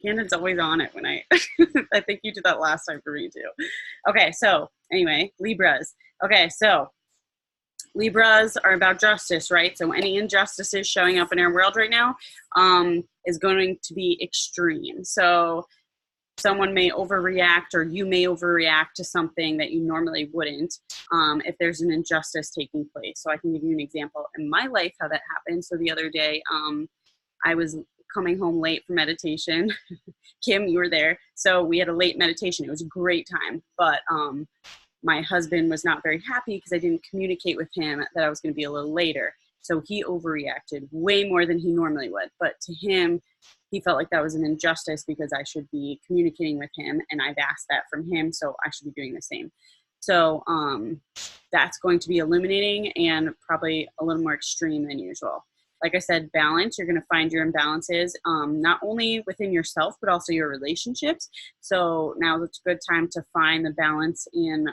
Candid's always on it when I think you did that last time for me too. Okay, so anyway, Libras. Okay, so Libras are about justice, right? So any injustices showing up in our world right now is going to be extreme. So someone may overreact, or you may overreact to something that you normally wouldn't if there's an injustice taking place. So I can give you an example in my life how that happened. So the other day, I was coming home late for meditation. Kim, you were there. So we had a late meditation. It was a great time. But my husband was not very happy because I didn't communicate with him that I was going to be a little later. So he overreacted way more than he normally would. But to him, he felt like that was an injustice because I should be communicating with him, and I've asked that from him, so I should be doing the same. So that's going to be illuminating and probably a little more extreme than usual. Like I said, balance, you're going to find your imbalances not only within yourself, but also your relationships. So now it's a good time to find the balance in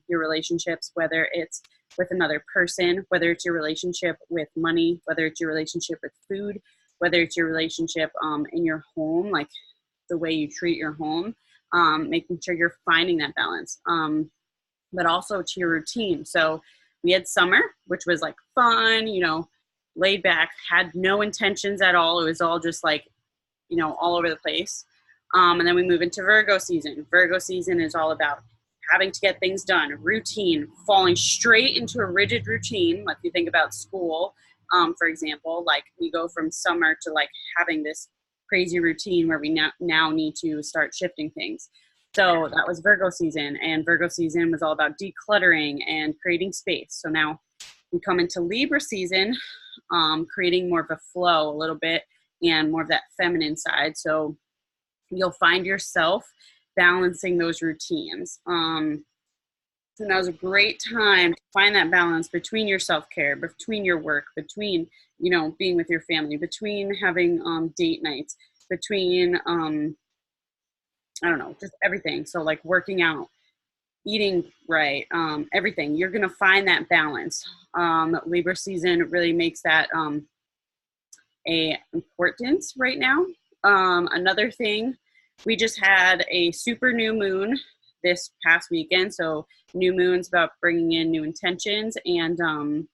your relationships, whether it's with another person, whether it's your relationship with money, whether it's your relationship with food, whether it's your relationship in your home, like the way you treat your home, making sure you're finding that balance, but also to your routine. So we had summer, which was like fun, you know, laid back, had no intentions at all. It was all just like, you know, all over the place. And then we move into Virgo season. Virgo season is all about having to get things done, routine, falling straight into a rigid routine. Like you think about school, for example, like we go from summer to like having this crazy routine where we now need to start shifting things. So that was Virgo season, and Virgo season was all about decluttering and creating space. So now we come into Libra season, creating more of a flow a little bit and more of that feminine side. So you'll find yourself balancing those routines. So now is a great time to find that balance between your self-care, between your work, between, you know, being with your family, between having date nights, between, I don't know, just everything. So like working out, eating right, everything. You're going to find that balance. Libra season really makes that a importance right now. Another thing, we just had a super new moon this past weekend. So new moon's about bringing in new intentions, and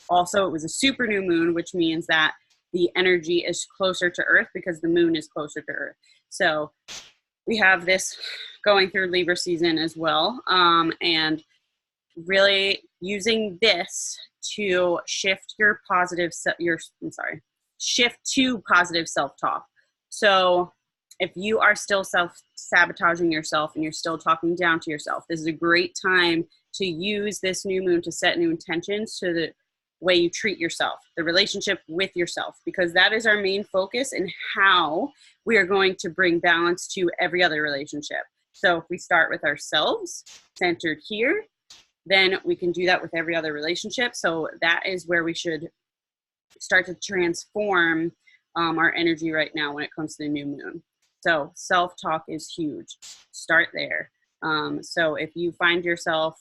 also it was a super new moon, which means that the energy is closer to Earth because the moon is closer to Earth. So we have this going through Libra season as well, and really using this to shift your shift to positive self-talk. So if you are still self-sabotaging yourself and you're still talking down to yourself, this is a great time to use this new moon to set new intentions to the way you treat yourself, the relationship with yourself, because that is our main focus and how we are going to bring balance to every other relationship. So if we start with ourselves centered here, then we can do that with every other relationship. So that is where we should start to transform our energy right now when it comes to the new moon. So self-talk is huge. Start there. So if you find yourself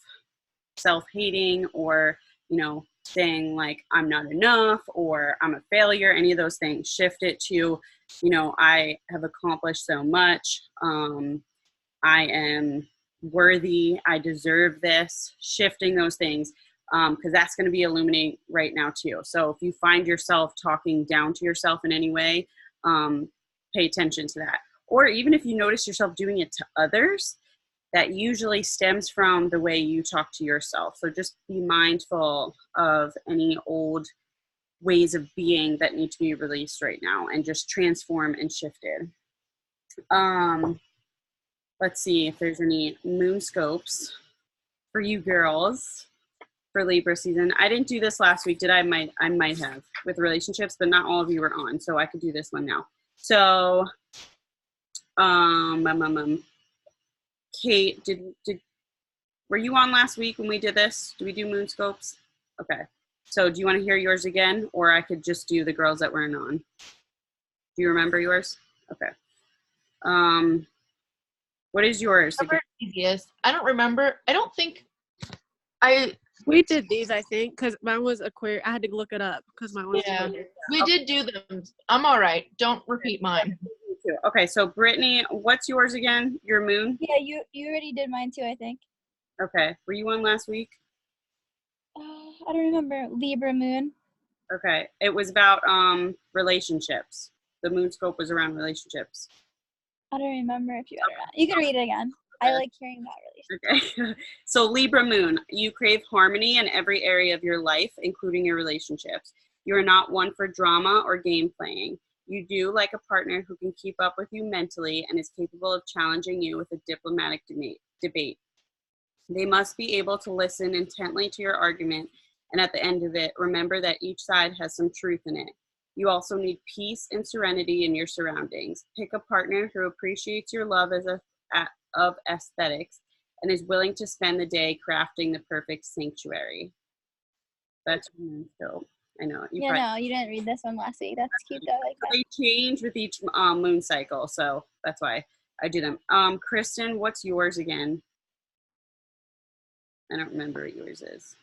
self-hating, or, you know, saying like, I'm not enough, or I'm a failure, any of those things, shift it to, you know, I have accomplished so much. I am worthy. I deserve this. Shifting those things, because that's going to be illuminating right now too. So if you find yourself talking down to yourself in any way, pay attention to that. Or even if you notice yourself doing it to others, that usually stems from the way you talk to yourself. So just be mindful of any old ways of being that need to be released right now and just transform and shifted. Let's see if there's any moon scopes for you girls for Libra season. I didn't do this last week, did I? I might have with relationships, but not all of you were on, so I could do this one now. So, Kate, were you on last week when we did this? Did we do moon scopes? Okay. So do you want to hear yours again, or I could just do the girls that weren't on? Do you remember yours? Okay. What is yours? Easiest. I don't remember. I don't think we did these, I think, because mine was Aquarius. I had to look it up because mine was. Yeah, we did do them. I'm all right. Don't repeat mine. too. Okay, so Brittany, what's yours again? Your moon? Yeah, you already did mine too, I think. Okay. Were you on last week? I don't remember. Libra moon. Okay. It was about relationships. The moon scope was around relationships. I don't remember if you got it or not. You can read it again. I like hearing about relationships. Okay. So Libra moon, you crave harmony in every area of your life, including your relationships. You are not one for drama or game playing. You do like a partner who can keep up with you mentally and is capable of challenging you with a diplomatic debate. They must be able to listen intently to your argument, and at the end of it, remember that each side has some truth in it. You also need peace and serenity in your surroundings. Pick a partner who appreciates your love of aesthetics and is willing to spend the day crafting the perfect sanctuary. That's so. I know. No, you didn't read this one last week. That's cute though. I like that. They change with each moon cycle, so that's why I do them. Kristen, what's yours again? I don't remember what yours is.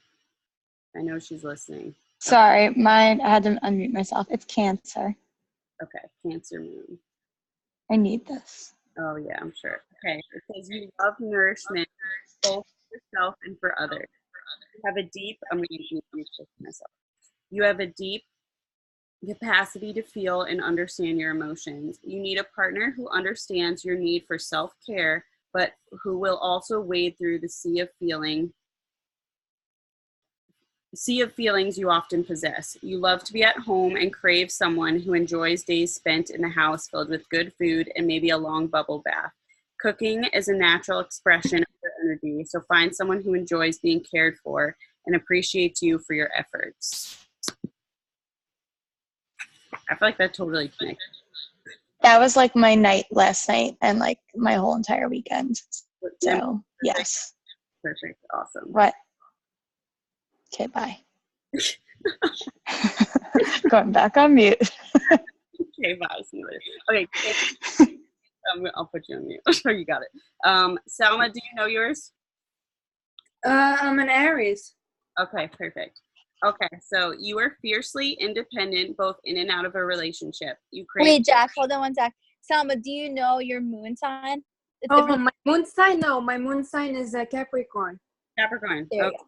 I know she's listening. Sorry, mine, I had to unmute myself. It's Cancer. Okay, Cancer moon. I need this. Oh, yeah, I'm sure. Okay, it says you love nourishment both for yourself and for others. You have a deep, You have a deep capacity to feel and understand your emotions. You need a partner who understands your need for self-care, but who will also wade through the sea of feelings you often possess. You love to be at home and crave someone who enjoys days spent in the house filled with good food and maybe a long bubble bath. Cooking is a natural expression of your energy, so find someone who enjoys being cared for and appreciates you for your efforts. I feel like that totally connects. That was like my night last night and like my whole entire weekend. So, yes. Perfect. Awesome. What? Okay, bye. Going back on mute. Okay, bye. See you later. Okay. I'll put you on mute. Oh, you got it. Salma, do you know yours? I'm an Aries. Okay, perfect. Okay, so you are fiercely independent, both in and out of a relationship. Wait, Jack, hold on one sec. Salma, do you know your moon sign? It's different. My moon sign? No, my moon sign is a Capricorn. Capricorn. There you Okay. go.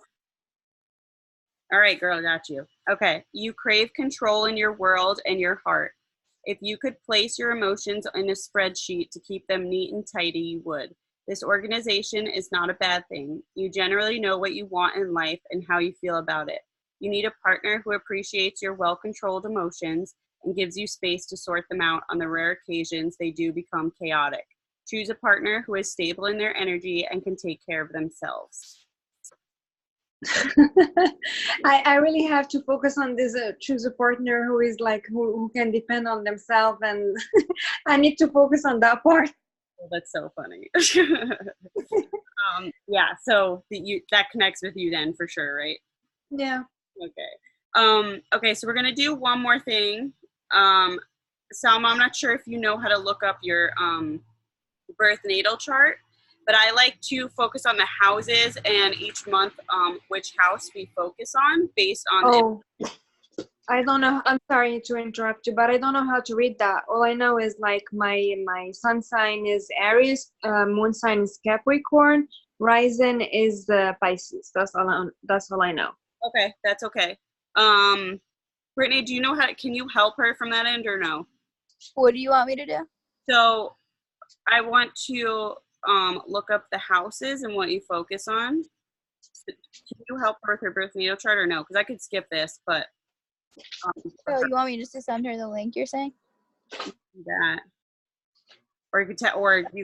All right, girl, got you. Okay, you crave control in your world and your heart. If you could place your emotions in a spreadsheet to keep them neat and tidy, you would. This organization is not a bad thing. You generally know what you want in life and how you feel about it. You need a partner who appreciates your well-controlled emotions and gives you space to sort them out on the rare occasions they do become chaotic. Choose a partner who is stable in their energy and can take care of themselves. I really have to focus on this, choose a partner who is like, who can depend on themselves, and I need to focus on that part. Oh, that's so funny. Yeah, so that connects with you then for sure, right? Yeah. Okay. Okay, so we're gonna do one more thing. Salma, I'm not sure if you know how to look up your birth natal chart, but I like to focus on the houses and each month which house we focus on based on I don't know. I'm sorry to interrupt you, but I don't know how to read that. All I know is like my sun sign is Aries, moon sign is Capricorn, rising is Pisces. That's all I know. Okay, that's okay. Brittany, do you know can you help her from that end or no? What do you want me to do? So I want to look up the houses and what you focus on. Can you help her with her birth natal chart or no? Because I could skip this, but So you want me just to send her the link, you're saying? that, or you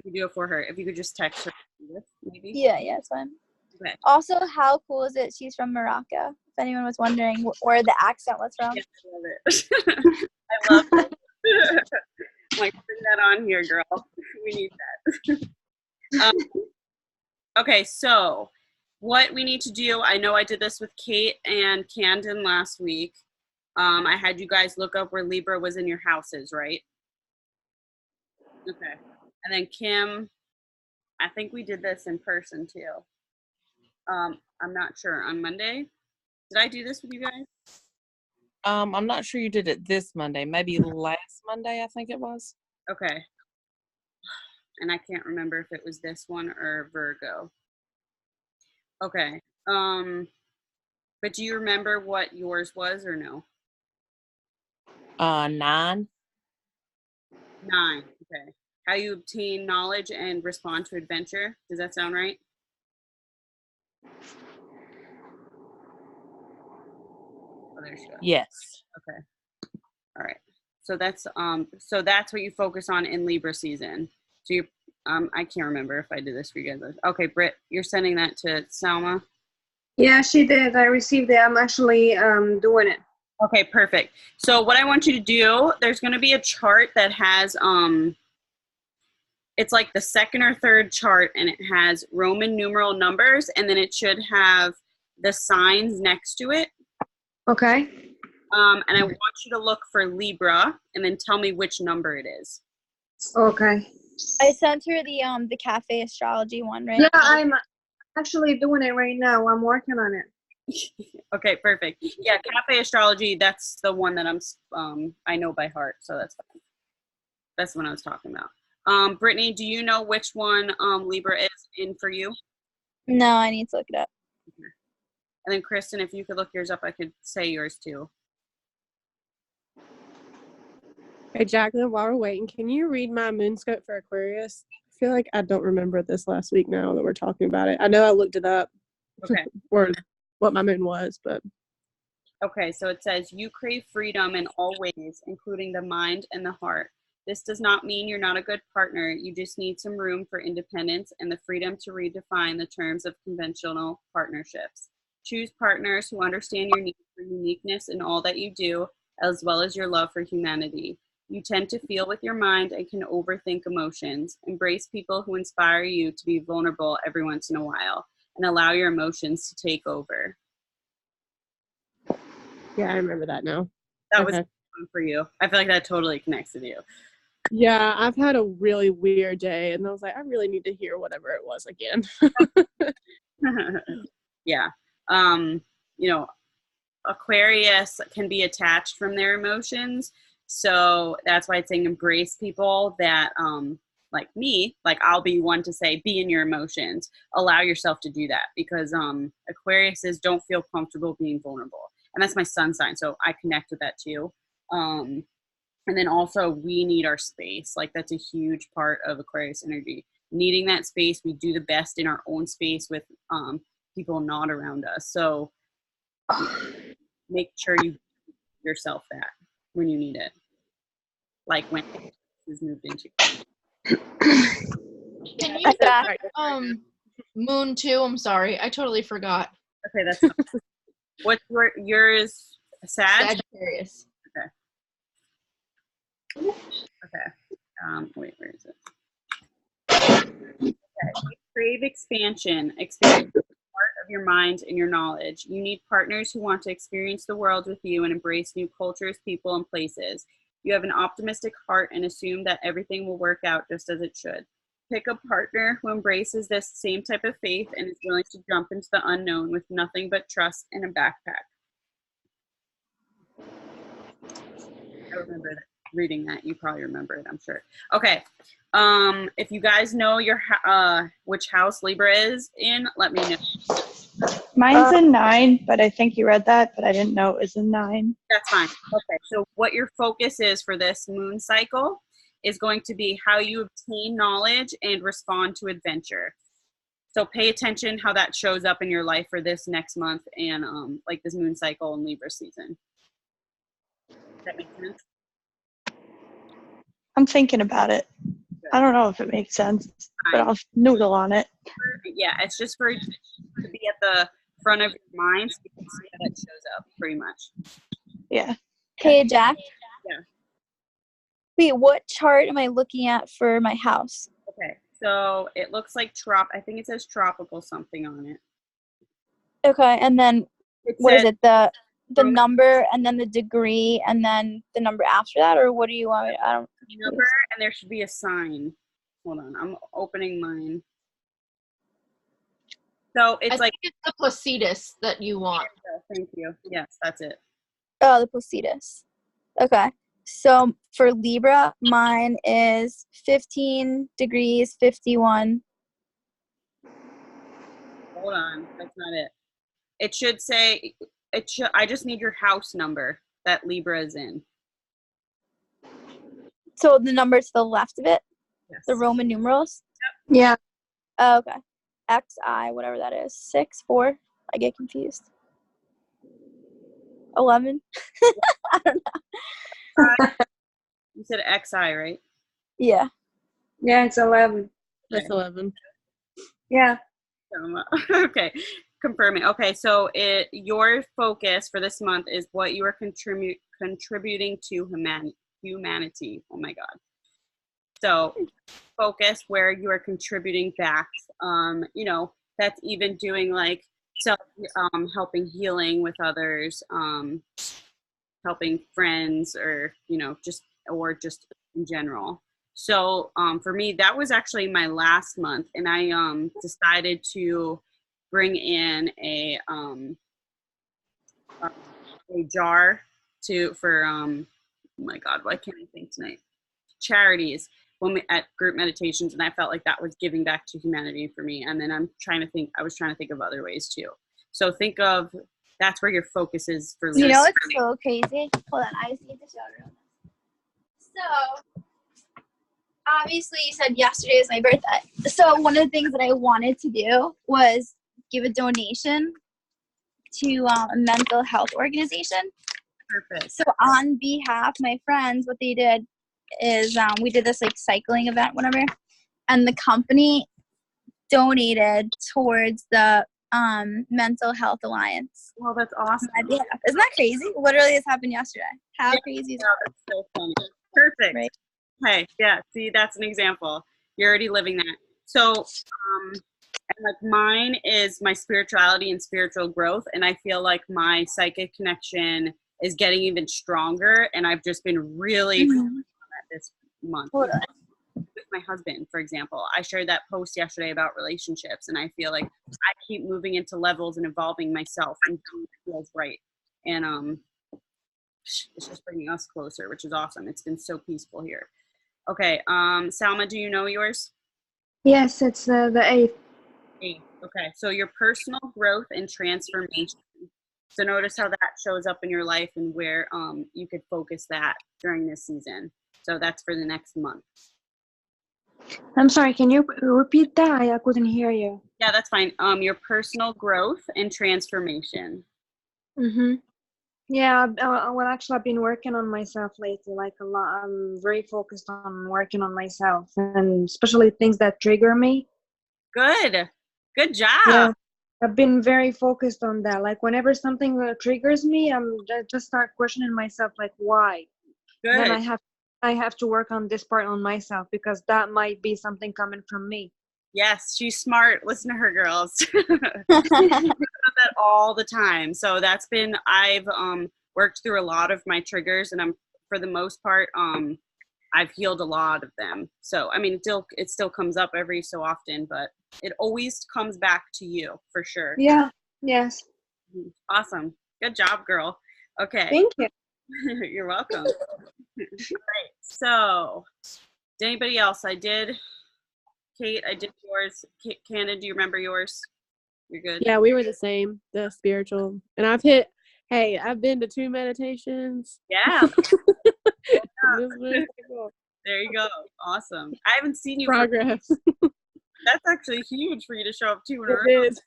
could do it for her if you could just text her, maybe. Yeah, it's fine. Okay. Also, how cool is it she's from Morocco? If anyone was wondering where the accent was from. Yeah, I love it. I love it. I'm like, bring that on here, girl. We need that. Okay, so what we need to do, I know I did this with Kate and Camden last week. I had you guys look up where Libra was in your houses, right? Okay. And then Kim, I think we did this in person too. I'm not sure. On Monday? Did I do this with you guys? I'm not sure you did it this Monday. Maybe last Monday, I think it was. Okay, and I can't remember if it was this one or Virgo. Okay. But do you remember what yours was or no? 9. 9. Okay. How you obtain knowledge and respond to adventure. Does that sound right? Oh, there she goes. Yes. Okay. All right. So that's what you focus on in Libra season. So you I can't remember if I did this for you guys. Okay, Britt, you're sending that to Salma. Yeah, she did. I received it. I'm actually doing it. Okay, perfect. So what I want you to do, there's going to be a chart that has it's like the second or third chart, and it has Roman numeral numbers, and then it should have the signs next to it. Okay. And I want you to look for Libra and then tell me which number it is. Okay. I sent her the cafe astrology one, right? Yeah, I'm actually doing it right now. I'm working on it. Okay, perfect. Yeah, cafe astrology, that's the one that I know by heart, so that's fine. That's the one I was talking about. Brittany, do you know which one Libra is in for you? No, I need to look it up. Okay. And then Kristen, if you could look yours up, I could say yours too. Hey, Jacqueline, while we're waiting, can you read my moon scope for Aquarius? I feel like I don't remember this last week now that we're talking about it. I know I looked it up. Okay. Or what my moon was, but. Okay, so it says, you crave freedom in all ways, including the mind and the heart. This does not mean you're not a good partner. You just need some room for independence and the freedom to redefine the terms of conventional partnerships. Choose partners who understand your need for uniqueness in all that you do, as well as your love for humanity. You tend to feel with your mind and can overthink emotions. Embrace people who inspire you to be vulnerable every once in a while and allow your emotions to take over. Yeah, I remember that now. That was fun for you. I feel like that totally connects with you. Yeah, I've had a really weird day, and I was like, I really need to hear whatever it was again. Yeah. You know, Aquarius can be attached from their emotions. So that's why it's saying embrace people that, like me, like I'll be one to say, be in your emotions. Allow yourself to do that because Aquariuses don't feel comfortable being vulnerable. And that's my sun sign. So I connect with that too. And then also we need our space. Like that's a huge part of Aquarius energy. Needing that space, we do the best in our own space with people not around us. So make sure you give yourself that when you need it. Like when is moved into. Can you back moon too? I'm sorry, I totally forgot. Okay, that's fine. What's yours? Sagittarius. Okay. Wait, where is it? Okay. You crave expansion. Experience part of your mind and your knowledge. You need partners who want to experience the world with you and embrace new cultures, people, and places. You have an optimistic heart and assume that everything will work out just as it should. Pick a partner who embraces this same type of faith and is willing to jump into the unknown with nothing but trust and a backpack. I remember that. Reading that, you probably remember it, I'm sure. Okay. If you guys know your which house Libra is in, let me know. Mine's in 9, but I think you read that, but I didn't know it was in 9. That's fine. Okay. So what your focus is for this moon cycle is going to be how you obtain knowledge and respond to adventure. So pay attention how that shows up in your life for this next month and like this moon cycle and Libra season. Does that make sense? I'm thinking about it. I don't know if it makes sense, but I'll noodle on it. Yeah, it's just for to be at the front of your mind so you can see how that shows up pretty much. Yeah. Hey, Jack. Yeah. Wait, what chart am I looking at for my house? Okay, so it looks like I think it says tropical something on it. Okay, and then It what is says it? The number and then the degree and then the number after that, or what do you want? I don't. number and there should be a sign. Hold on, I'm opening mine. So it's I think it's the Placidus that you want. Thank you. Yes, that's it. Oh, the Placidus. Okay. So for Libra, mine is 15 degrees 51. Hold on, that's not it. It should say it should. I just need your house number that Libra is in. So the number to the left of it, Yes. the Roman numerals. Yeah. Oh, okay. XI, whatever that is. 6, 4. I get confused. 11. I don't know. You said XI, right? Yeah. Yeah, it's 11. That's 11. Yeah. Okay, confirming. Okay, so your focus for this month is what you are contributing to humanity. Oh my God. So focus where you are contributing back. That's even doing like self helping, healing with others, helping friends, or just in general. So for me, that was actually my last month, and I decided to bring in a jar for oh my God, why can't I think tonight? Charities when we at group meditations, and I felt like that was giving back to humanity for me. And then I was trying to think of other ways too. So think of that's where your focus is for You Lisa. know, it's so crazy. Hold on, I just need to show everyone this. So, obviously, you said yesterday is my birthday. So, one of the things that I wanted to do was give a donation to a mental health organization. Perfect. So, on behalf of my friends, what they did is we did this like cycling event, whatever, and the company donated towards the Mental Health Alliance. Well, that's awesome. Yeah. Isn't that crazy? Literally, this happened yesterday. How crazy is that? That's so funny. Perfect. Right. Hey, yeah. See, that's an example. You're already living that. So, and like mine is my spirituality and spiritual growth, and I feel like my psychic connection is getting even stronger, and I've just been really focused on that this month. With my husband, for example, I shared that post yesterday about relationships, and I feel like I keep moving into levels and evolving myself, and it feels right. And it's just bringing us closer, which is awesome. It's been so peaceful here. Okay, Salma, do you know yours? Yes, it's the 8th. 8. Okay, so your personal growth and transformation. So notice how that shows up in your life and where you could focus that during this season. So that's for the next month. I'm sorry, can you repeat that? I couldn't hear you. Yeah, that's fine. Your personal growth and transformation. Mm-hmm. Yeah, well, actually, I've been working on myself lately, like a lot. I'm very focused on working on myself, and especially things that trigger me. Good job. Yeah, I've been very focused on that. Like whenever something triggers me, I just start questioning myself, like why. Good. Then I have to work on this part on myself because that might be something coming from me. Yes, she's smart. Listen to her, girls. That all the time. So that's been, I've worked through a lot of my triggers, and I'm, for the most part, I've healed a lot of them. So I mean, it still comes up every so often, but it always comes back to you for sure. Yeah. Yes. Awesome. Good job, girl. Okay. Thank you. You're welcome. Right. So, did anybody else? Kate, I did yours. Cannon, do you remember yours? You're good. Yeah, we were the same, the spiritual. And I've been to 2 meditations. Yeah. Cool. There you go. Awesome. I haven't seen you. Progress. That's actually huge for you to show up 2 in a row. It is.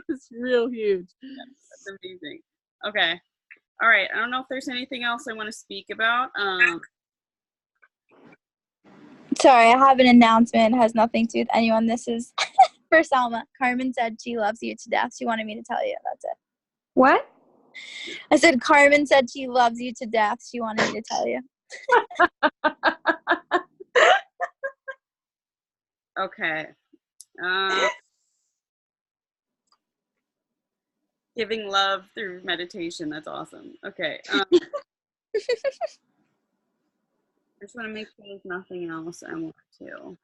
It's real huge. That's amazing. Okay. All right. I don't know if there's anything else I want to speak about. Sorry, I have an announcement. It has nothing to do with anyone. This is for Salma. Carmen said she loves you to death. She wanted me to tell you. That's it. What? I said Carmen said she loves you to death. She wanted me to tell you. Okay. Giving love through meditation. That's awesome. Okay. I just want to make sure there's nothing else I want to.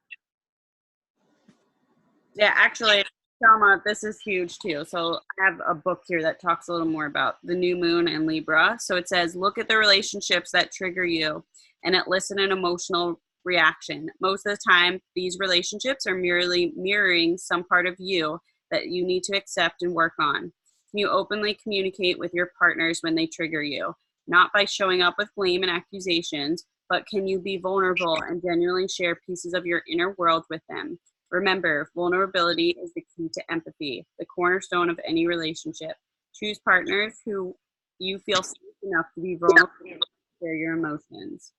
Yeah, actually, Selma, this is huge too. So I have a book here that talks a little more about the new moon and Libra. So it says, look at the relationships that trigger you and elicit an emotional reaction. Most of the time, these relationships are merely mirroring some part of you that you need to accept and work on. Can you openly communicate with your partners when they trigger you? Not by showing up with blame and accusations, but can you be vulnerable and genuinely share pieces of your inner world with them? Remember, vulnerability is the key to empathy, the cornerstone of any relationship. Choose partners who you feel safe enough to be vulnerable and share your emotions.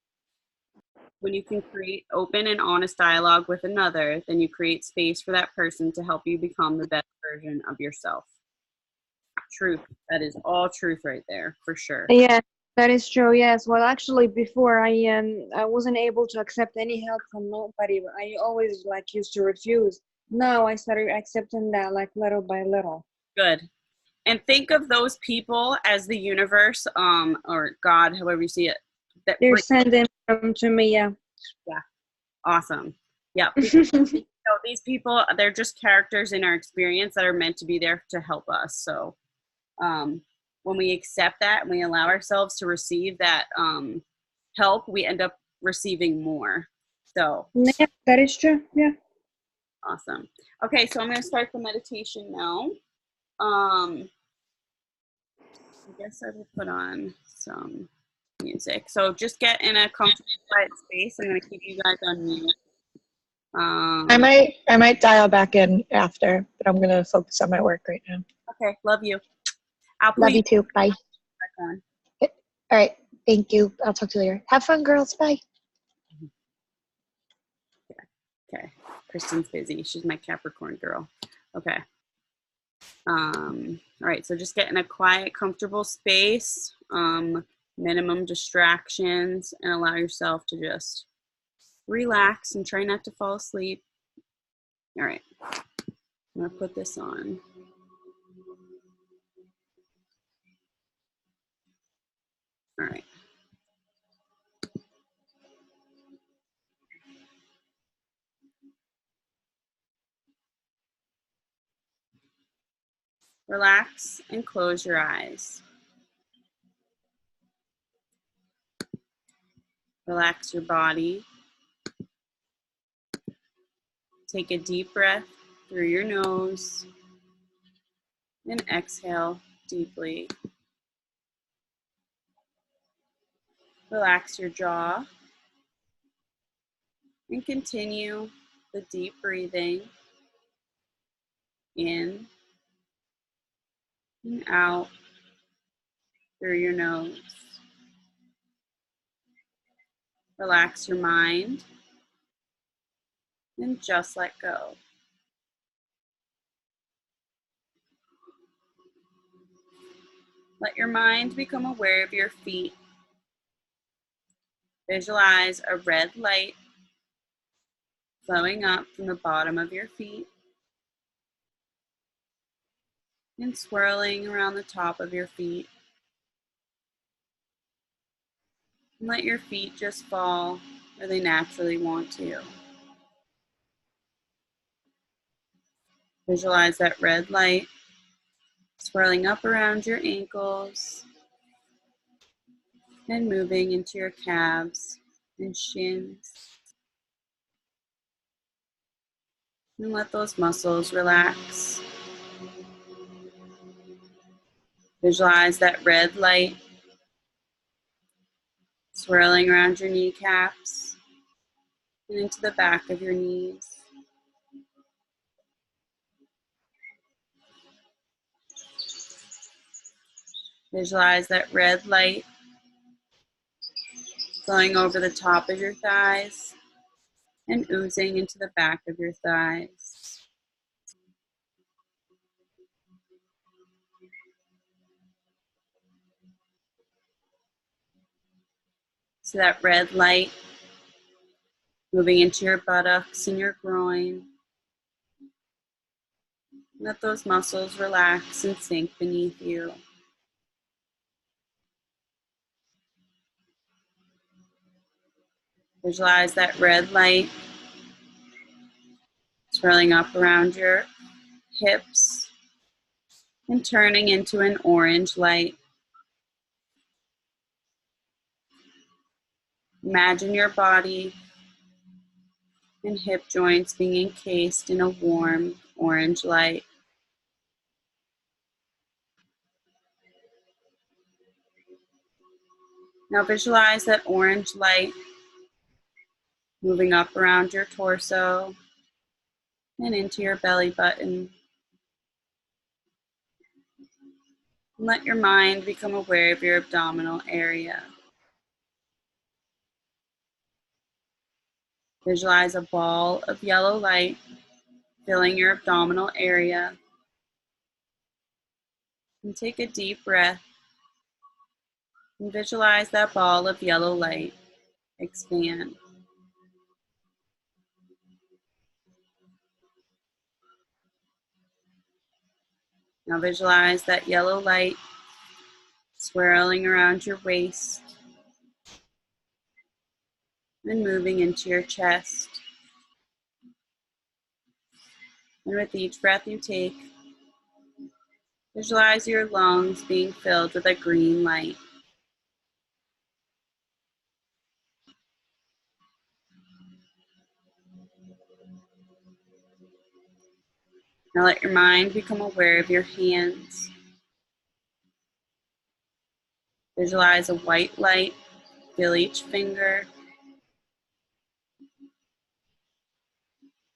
When you can create open and honest dialogue with another, then you create space for that person to help you become the best version of yourself. Truth. That is all truth right there, for sure. Yeah, that is true. Yes. Well, actually, before I wasn't able to accept any help from nobody. I always like used to refuse. Now I started accepting that like little by little. Good. And think of those people as the universe, or God, however you see it. That They're sending them to me. Yeah. Yeah. Awesome. Yeah. So these people, they're just characters in our experience that are meant to be there to help us. So when we accept that and we allow ourselves to receive that help, we end up receiving more. So Yeah, that is true. Yeah. awesome. Okay, so I'm going to start the meditation now. I guess I will put on some music. So just get in a comfortable, quiet space. I'm going to keep you guys on mute. I might dial back in after, but I'm gonna focus on my work right now. Okay, love you. I'll put Love you too. Bye. back on. All right. Thank you. I'll talk to you later. Have fun, girls. Bye. Okay, Kristen's busy. She's my Capricorn girl. Okay. All right, so just get in a quiet, comfortable space, minimum distractions, and allow yourself to just relax and try not to fall asleep. All right, I'm gonna put this on. All right. Relax and close your eyes. Relax your body. Take a deep breath through your nose and exhale deeply. Relax your jaw and continue the deep breathing in and out through your nose. Relax your mind and just let go. Let your mind become aware of your feet. Visualize a red light flowing up from the bottom of your feet and swirling around the top of your feet. And let your feet just fall where they naturally want to. Visualize that red light swirling up around your ankles and moving into your calves and shins. And let those muscles relax. Visualize that red light swirling around your kneecaps and into the back of your knees. Visualize that red light flowing over the top of your thighs and oozing into the back of your thighs. So that red light moving into your buttocks and your groin. Let those muscles relax and sink beneath you. Visualize that red light swirling up around your hips, and turning into an orange light. Imagine your body and hip joints being encased in a warm orange light. Now visualize that orange light moving up around your torso and into your belly button. And let your mind become aware of your abdominal area. Visualize a ball of yellow light filling your abdominal area. And take a deep breath and visualize that ball of yellow light expand. Now visualize that yellow light swirling around your waist and moving into your chest. And with each breath you take, visualize your lungs being filled with a green light. Now let your mind become aware of your hands. Visualize a white light fill each finger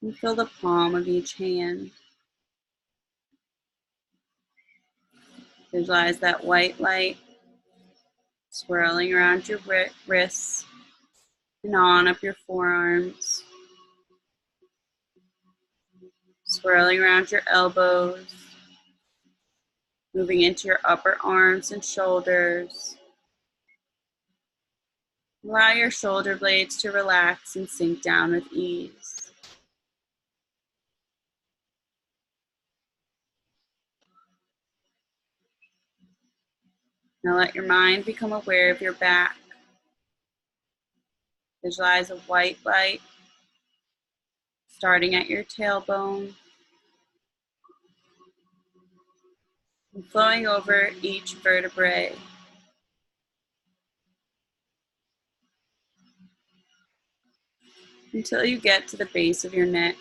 and fill the palm of each hand. Visualize that white light swirling around your wrists and on up your forearms, swirling around your elbows, moving into your upper arms and shoulders. Allow your shoulder blades to relax and sink down with ease. Now let your mind become aware of your back. Visualize a white light starting at your tailbone and flowing over each vertebrae. Until you get to the base of your neck.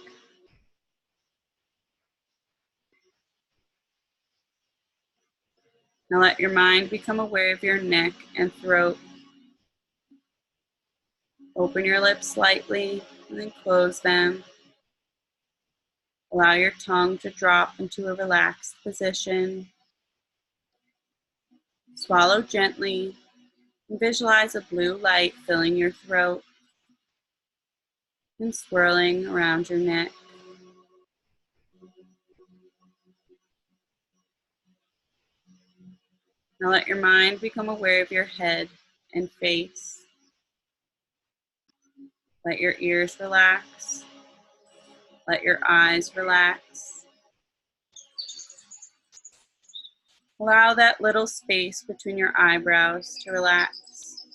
Now let your mind become aware of your neck and throat. Open your lips slightly and then close them. Allow your tongue to drop into a relaxed position. Swallow gently and visualize a blue light filling your throat and swirling around your neck. Now let your mind become aware of your head and face. Let your ears relax. Let your eyes relax. Allow that little space between your eyebrows to relax.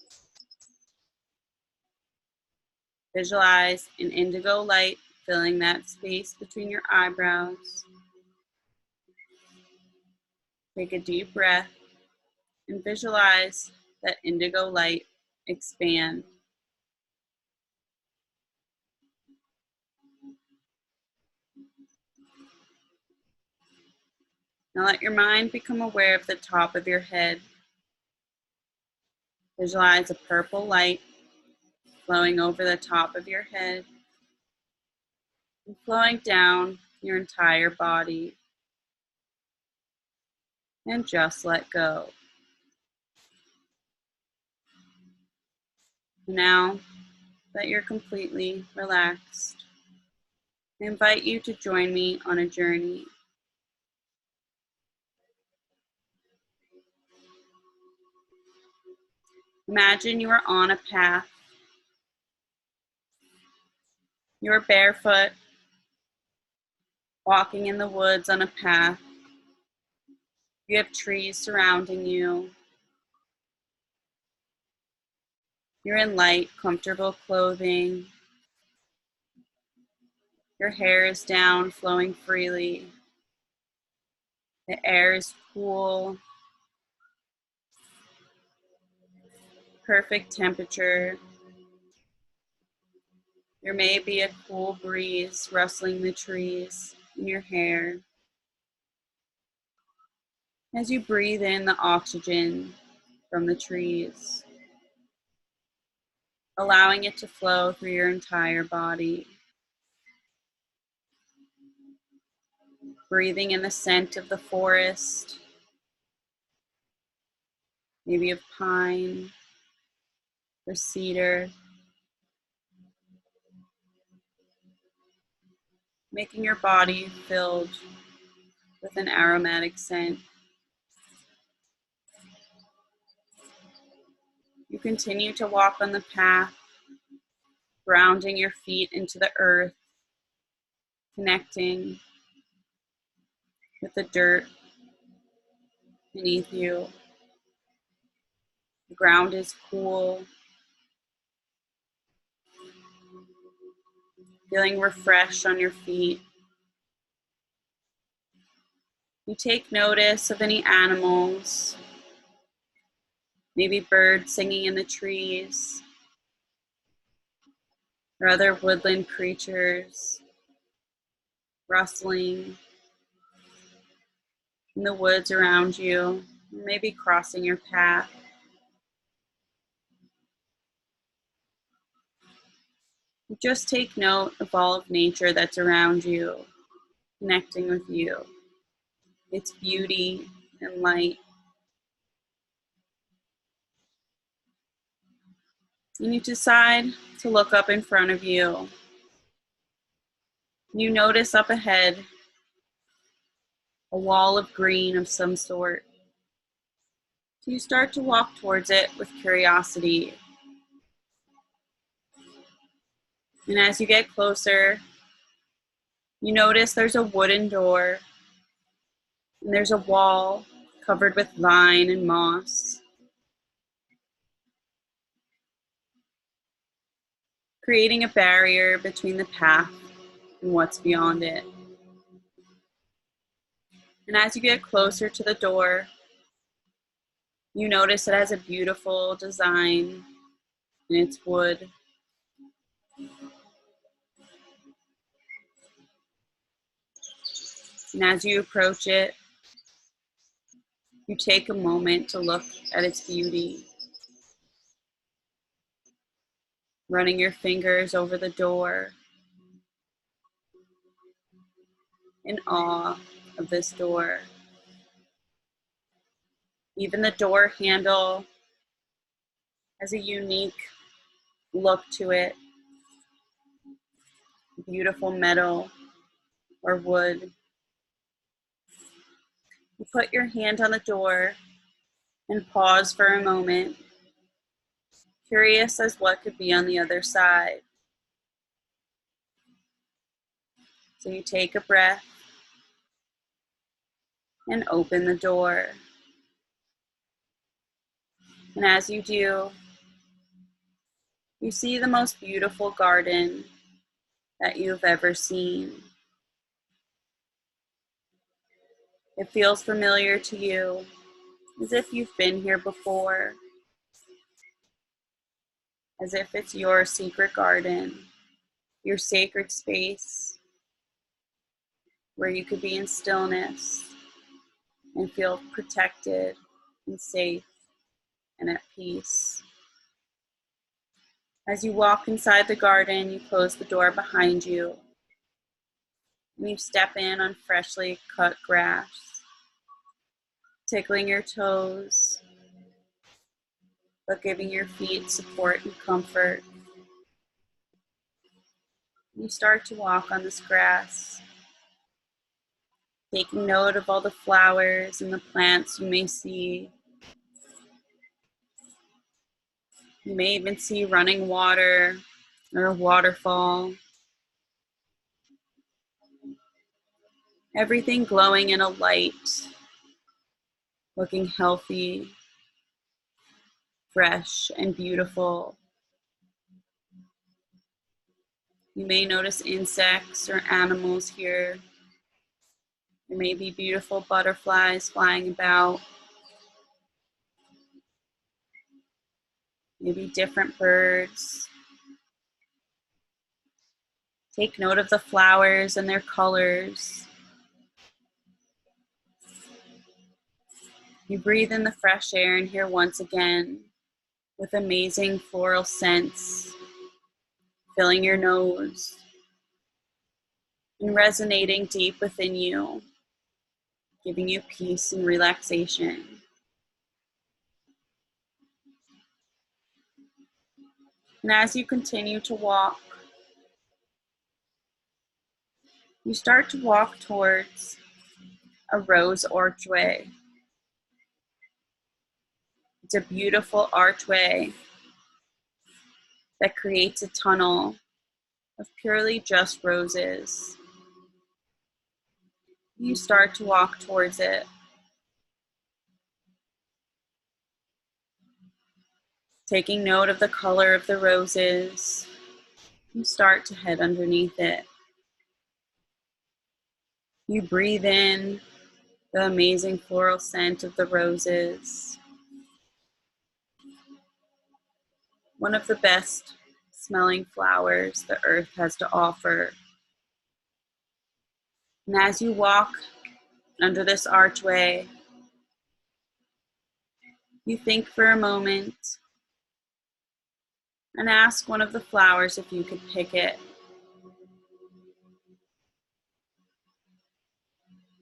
Visualize an indigo light filling that space between your eyebrows. Take a deep breath and visualize that indigo light expand. Now let your mind become aware of the top of your head. Visualize a purple light flowing over the top of your head and flowing down your entire body. And just let go. Now that you're completely relaxed, I invite you to join me on a journey. Imagine you are on a path. You're barefoot, walking in the woods on a path. You have trees surrounding you. You're in light, comfortable clothing. Your hair is down, flowing freely. The air is cool, perfect temperature. There may be a cool breeze rustling the trees in your hair. As you breathe in the oxygen from the trees, allowing it to flow through your entire body. Breathing in the scent of the forest, maybe of pine or cedar. Making your body filled with an aromatic scent. You continue to walk on the path, grounding your feet into the earth, connecting with the dirt beneath you. The ground is cool, feeling refreshed on your feet. You take notice of any animals, maybe birds singing in the trees, or other woodland creatures rustling in the woods around you, maybe crossing your path. Just take note of all of nature that's around you, connecting with you, its beauty and light. And you decide to look up in front of you. You notice up ahead a wall of green of some sort. So you start to walk towards it with curiosity. And as you get closer, you notice there's a wooden door, and there's a wall covered with vine and moss, creating a barrier between the path and what's beyond it. And as you get closer to the door, you notice it has a beautiful design in its wood. And as you approach it, you take a moment to look at its beauty, running your fingers over the door in awe of this door. Even the door handle has a unique look to it, beautiful metal or wood. You put your hand on the door and pause for a moment, curious as what could be on the other side. So you take a breath and open the door. And as you do, you see the most beautiful garden that you've ever seen. It feels familiar to you, as if you've been here before, as if it's your secret garden, your sacred space, where you could be in stillness and feel protected and safe and at peace. As you walk inside the garden, you close the door behind you, and you step in on freshly cut grass, tickling your toes, but giving your feet support and comfort. You start to walk on this grass, taking note of all the flowers and the plants you may see. You may even see running water or a waterfall. Everything glowing in a light, looking healthy, fresh, and beautiful. You may notice insects or animals here, There may be beautiful butterflies flying about, maybe different birds. Take note of the flowers and their colors. You breathe in the fresh air in here once again with amazing floral scents filling your nose and resonating deep within you, giving you peace and relaxation. And as you continue to walk, you start to walk towards a rose archway. It's a beautiful archway that creates a tunnel of purely just roses. You start to walk towards it. Taking note of the color of the roses, you start to head underneath it. You breathe in the amazing floral scent of the roses. One of the best smelling flowers the earth has to offer. And as you walk under this archway, you think for a moment and ask one of the flowers if you could pick it.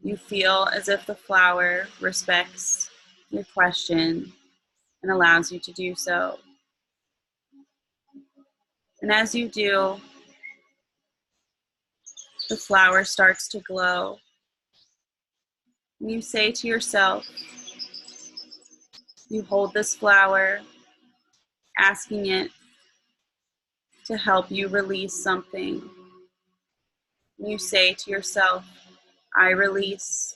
You feel as if the flower respects your question and allows you to do so. And as you do, the flower starts to glow. And you say to yourself, you hold this flower, asking it to help you release something. And you say to yourself, I release,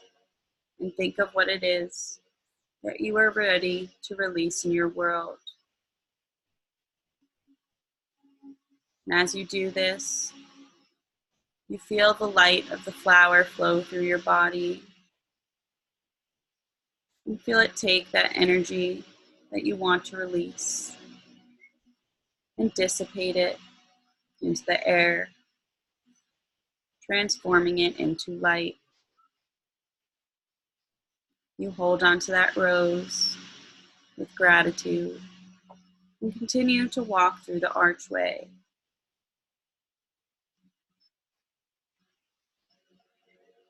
and think of what it is that you are ready to release in your world. And as you do this, you feel the light of the flower flow through your body. You feel it take that energy that you want to release and dissipate it into the air, transforming it into light. You hold on to that rose with gratitude and continue to walk through the archway.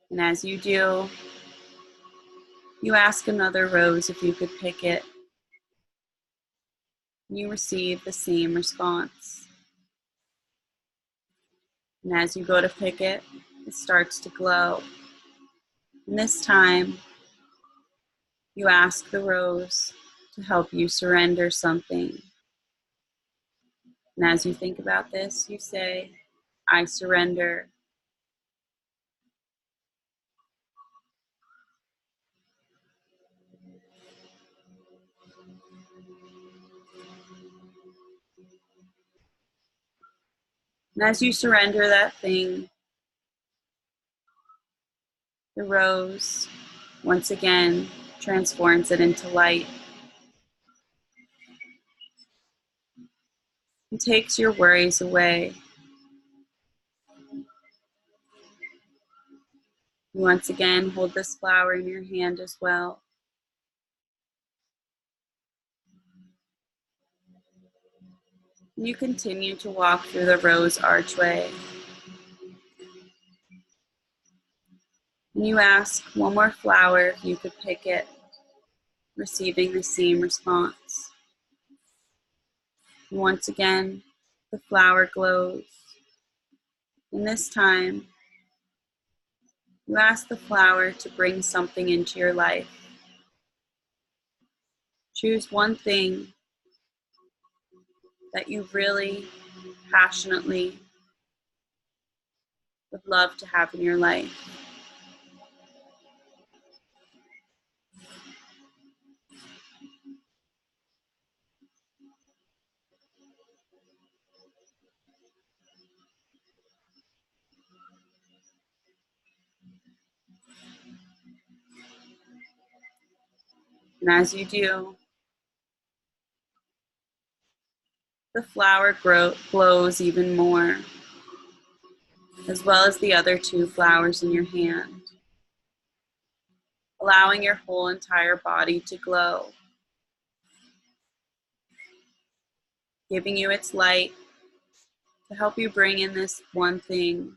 And as you do, you ask another rose if you could pick it. You receive the same response. And as you go to pick it, it starts to glow. And this time, you ask the rose to help you surrender something. And as you think about this, you say, I surrender. And as you surrender that thing, the rose once again transforms it into light and takes your worries away. You once again hold this flower in your hand as well. You continue to walk through the rose archway. And you ask one more flower if you could pick it, receiving the same response. And once again, the flower glows. And this time, you ask the flower to bring something into your life. Choose one thing that you really passionately would love to have in your life. And as you do, the flower glows even more, as well as the other two flowers in your hand, allowing your whole entire body to glow, giving you its light to help you bring in this one thing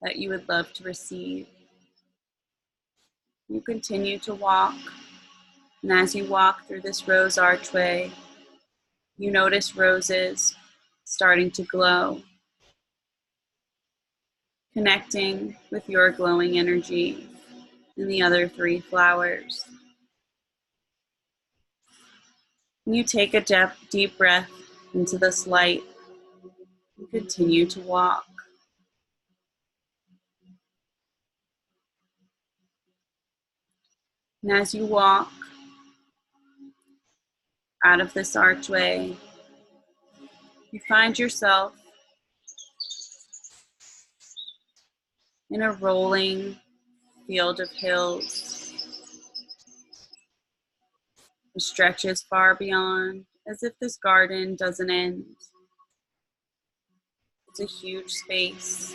that you would love to receive. You continue to walk, and as you walk through this rose archway, you notice roses starting to glow, connecting with your glowing energy and the other three flowers. And you take a deep breath into this light and continue to walk. And as you walk out of this archway, you find yourself in a rolling field of hills. It stretches far beyond, as if this garden doesn't end. It's a huge space.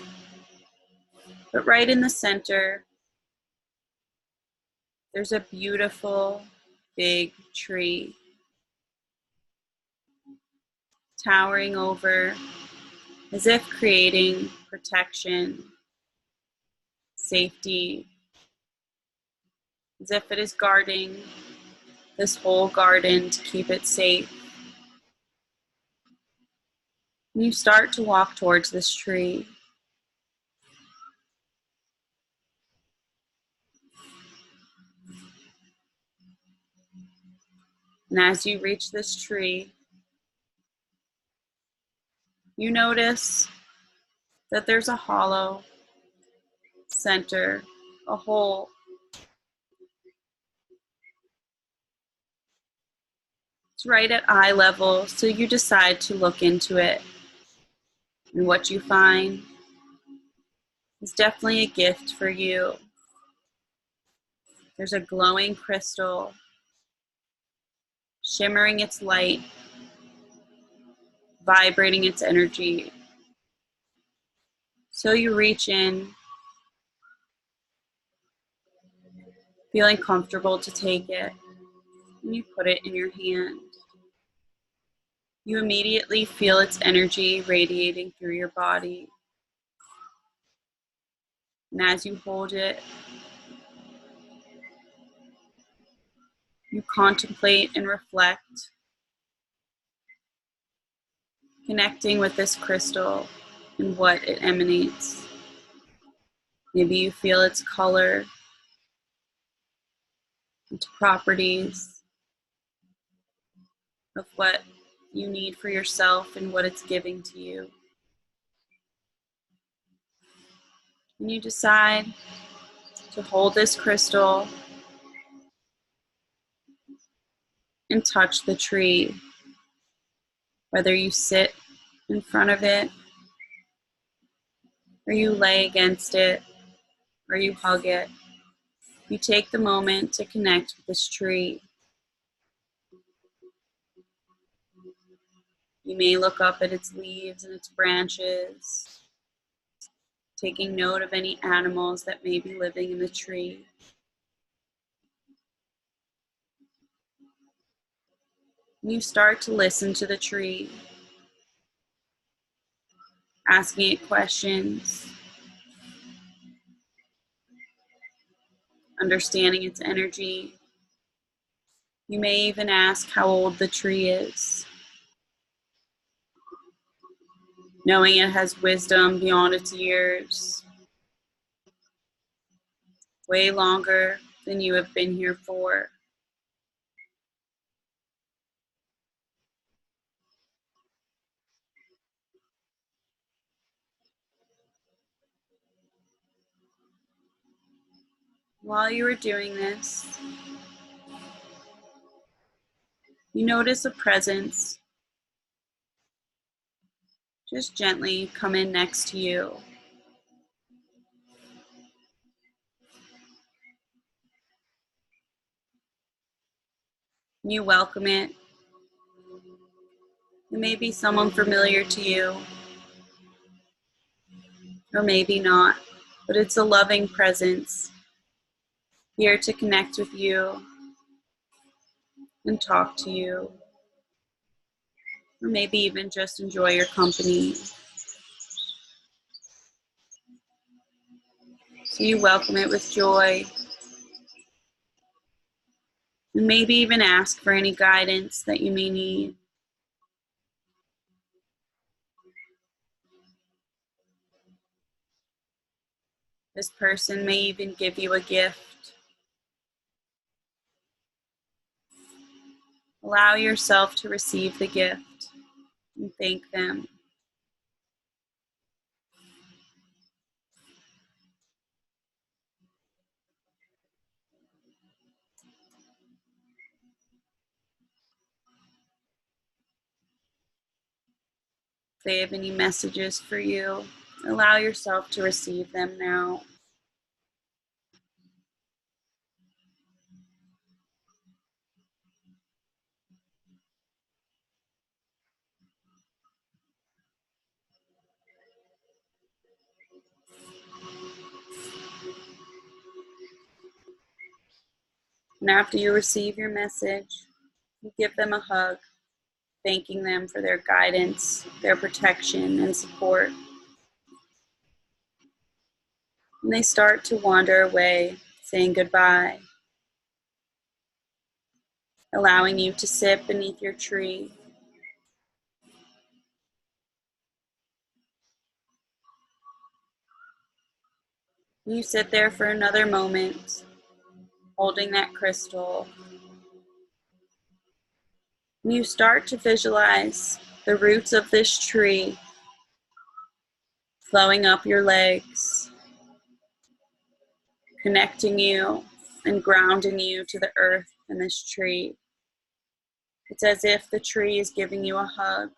But right in the center, there's a beautiful big tree towering over, as if creating protection, safety, as if it is guarding this whole garden to keep it safe. And you start to walk towards this tree. And as you reach this tree, you notice that there's a hollow center, a hole. It's right at eye level, so you decide to look into it. And what you find is definitely a gift for you. There's a glowing crystal, shimmering its light, vibrating its energy. So you reach in, feeling comfortable to take it, and you put it in your hand. You immediately feel its energy radiating through your body. And as you hold it, you contemplate and reflect, connecting with this crystal and what it emanates. Maybe you feel its color, its properties of what you need for yourself and what it's giving to you. And you decide to hold this crystal and touch the tree, whether you sit in front of it, or you lay against it, or you hug it. You take the moment to connect with this tree. You may look up at its leaves and its branches, taking note of any animals that may be living in the tree. And you start to listen to the tree, asking it questions, understanding its energy. You may even ask how old the tree is, knowing it has wisdom beyond its years, way longer than you have been here for. While you are doing this, you notice a presence just gently come in next to you. You welcome it. It may be someone familiar to you, or maybe not, but it's a loving presence here to connect with you and talk to you, or maybe even just enjoy your company. So you welcome it with joy, and maybe even ask for any guidance that you may need. This person may even give you a gift. Allow yourself to receive the gift and thank them. If they have any messages for you, allow yourself to receive them now. And after you receive your message, you give them a hug, thanking them for their guidance, their protection, and support. And they start to wander away, saying goodbye, allowing you to sit beneath your tree. You sit there for another moment, holding that crystal. And you start to visualize the roots of this tree flowing up your legs, connecting you and grounding you to the earth and this tree. It's as if the tree is giving you a hug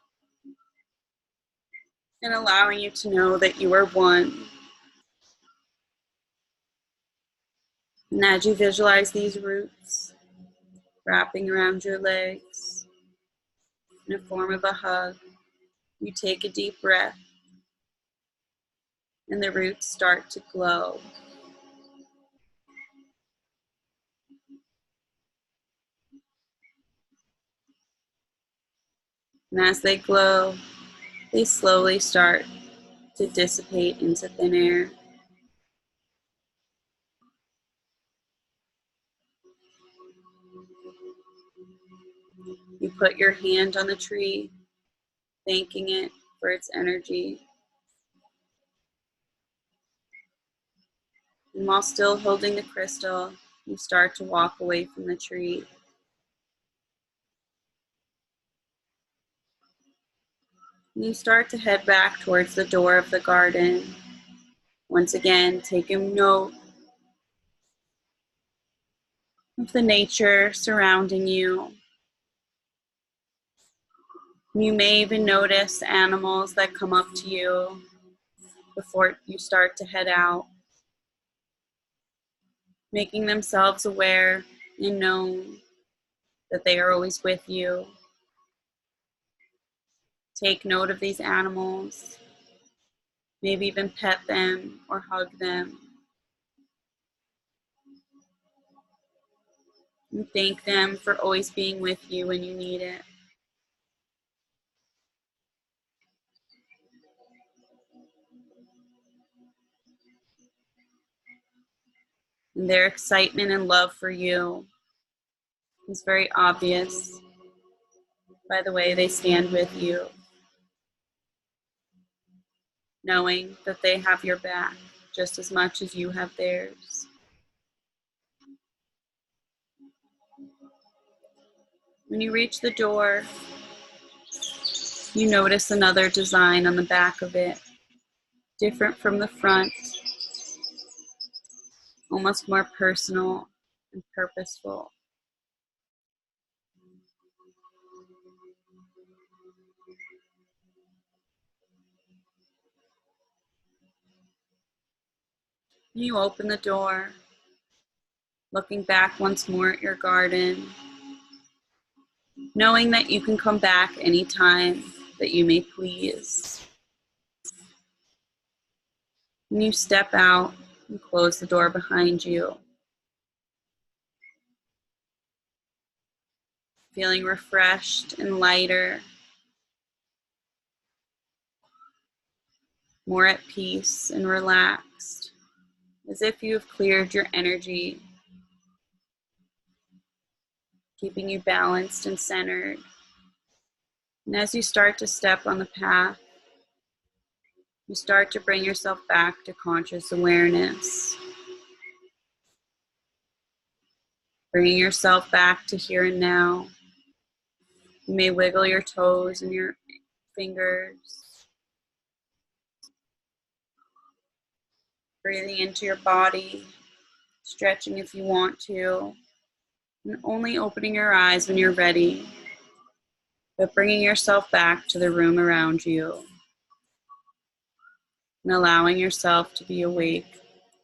and allowing you to know that you are one. And as you visualize these roots wrapping around your legs in a form of a hug, you take a deep breath and the roots start to glow. And as they glow, they slowly start to dissipate into thin air. You put your hand on the tree, thanking it for its energy. And while still holding the crystal, you start to walk away from the tree. And you start to head back towards the door of the garden. Once again, taking note of the nature surrounding you. You may even notice animals that come up to you before you start to head out, making themselves aware and known that they are always with you. Take note of these animals, maybe even pet them or hug them. And thank them for always being with you when you need it. And their excitement and love for you is very obvious by the way they stand with you, knowing that they have your back just as much as you have theirs. When you reach the door, you notice another design on the back of it, different from the front, almost more personal and purposeful. You open the door, looking back once more at your garden, knowing that you can come back anytime that you may please. When you step out and close the door behind you, feeling refreshed and lighter, more at peace and relaxed, as if you have cleared your energy, keeping you balanced and centered. And as you start to step on the path, you start to bring yourself back to conscious awareness, bringing yourself back to here and now. You may wiggle your toes and your fingers, breathing into your body, stretching if you want to, and only opening your eyes when you're ready, but bringing yourself back to the room around you and allowing yourself to be awake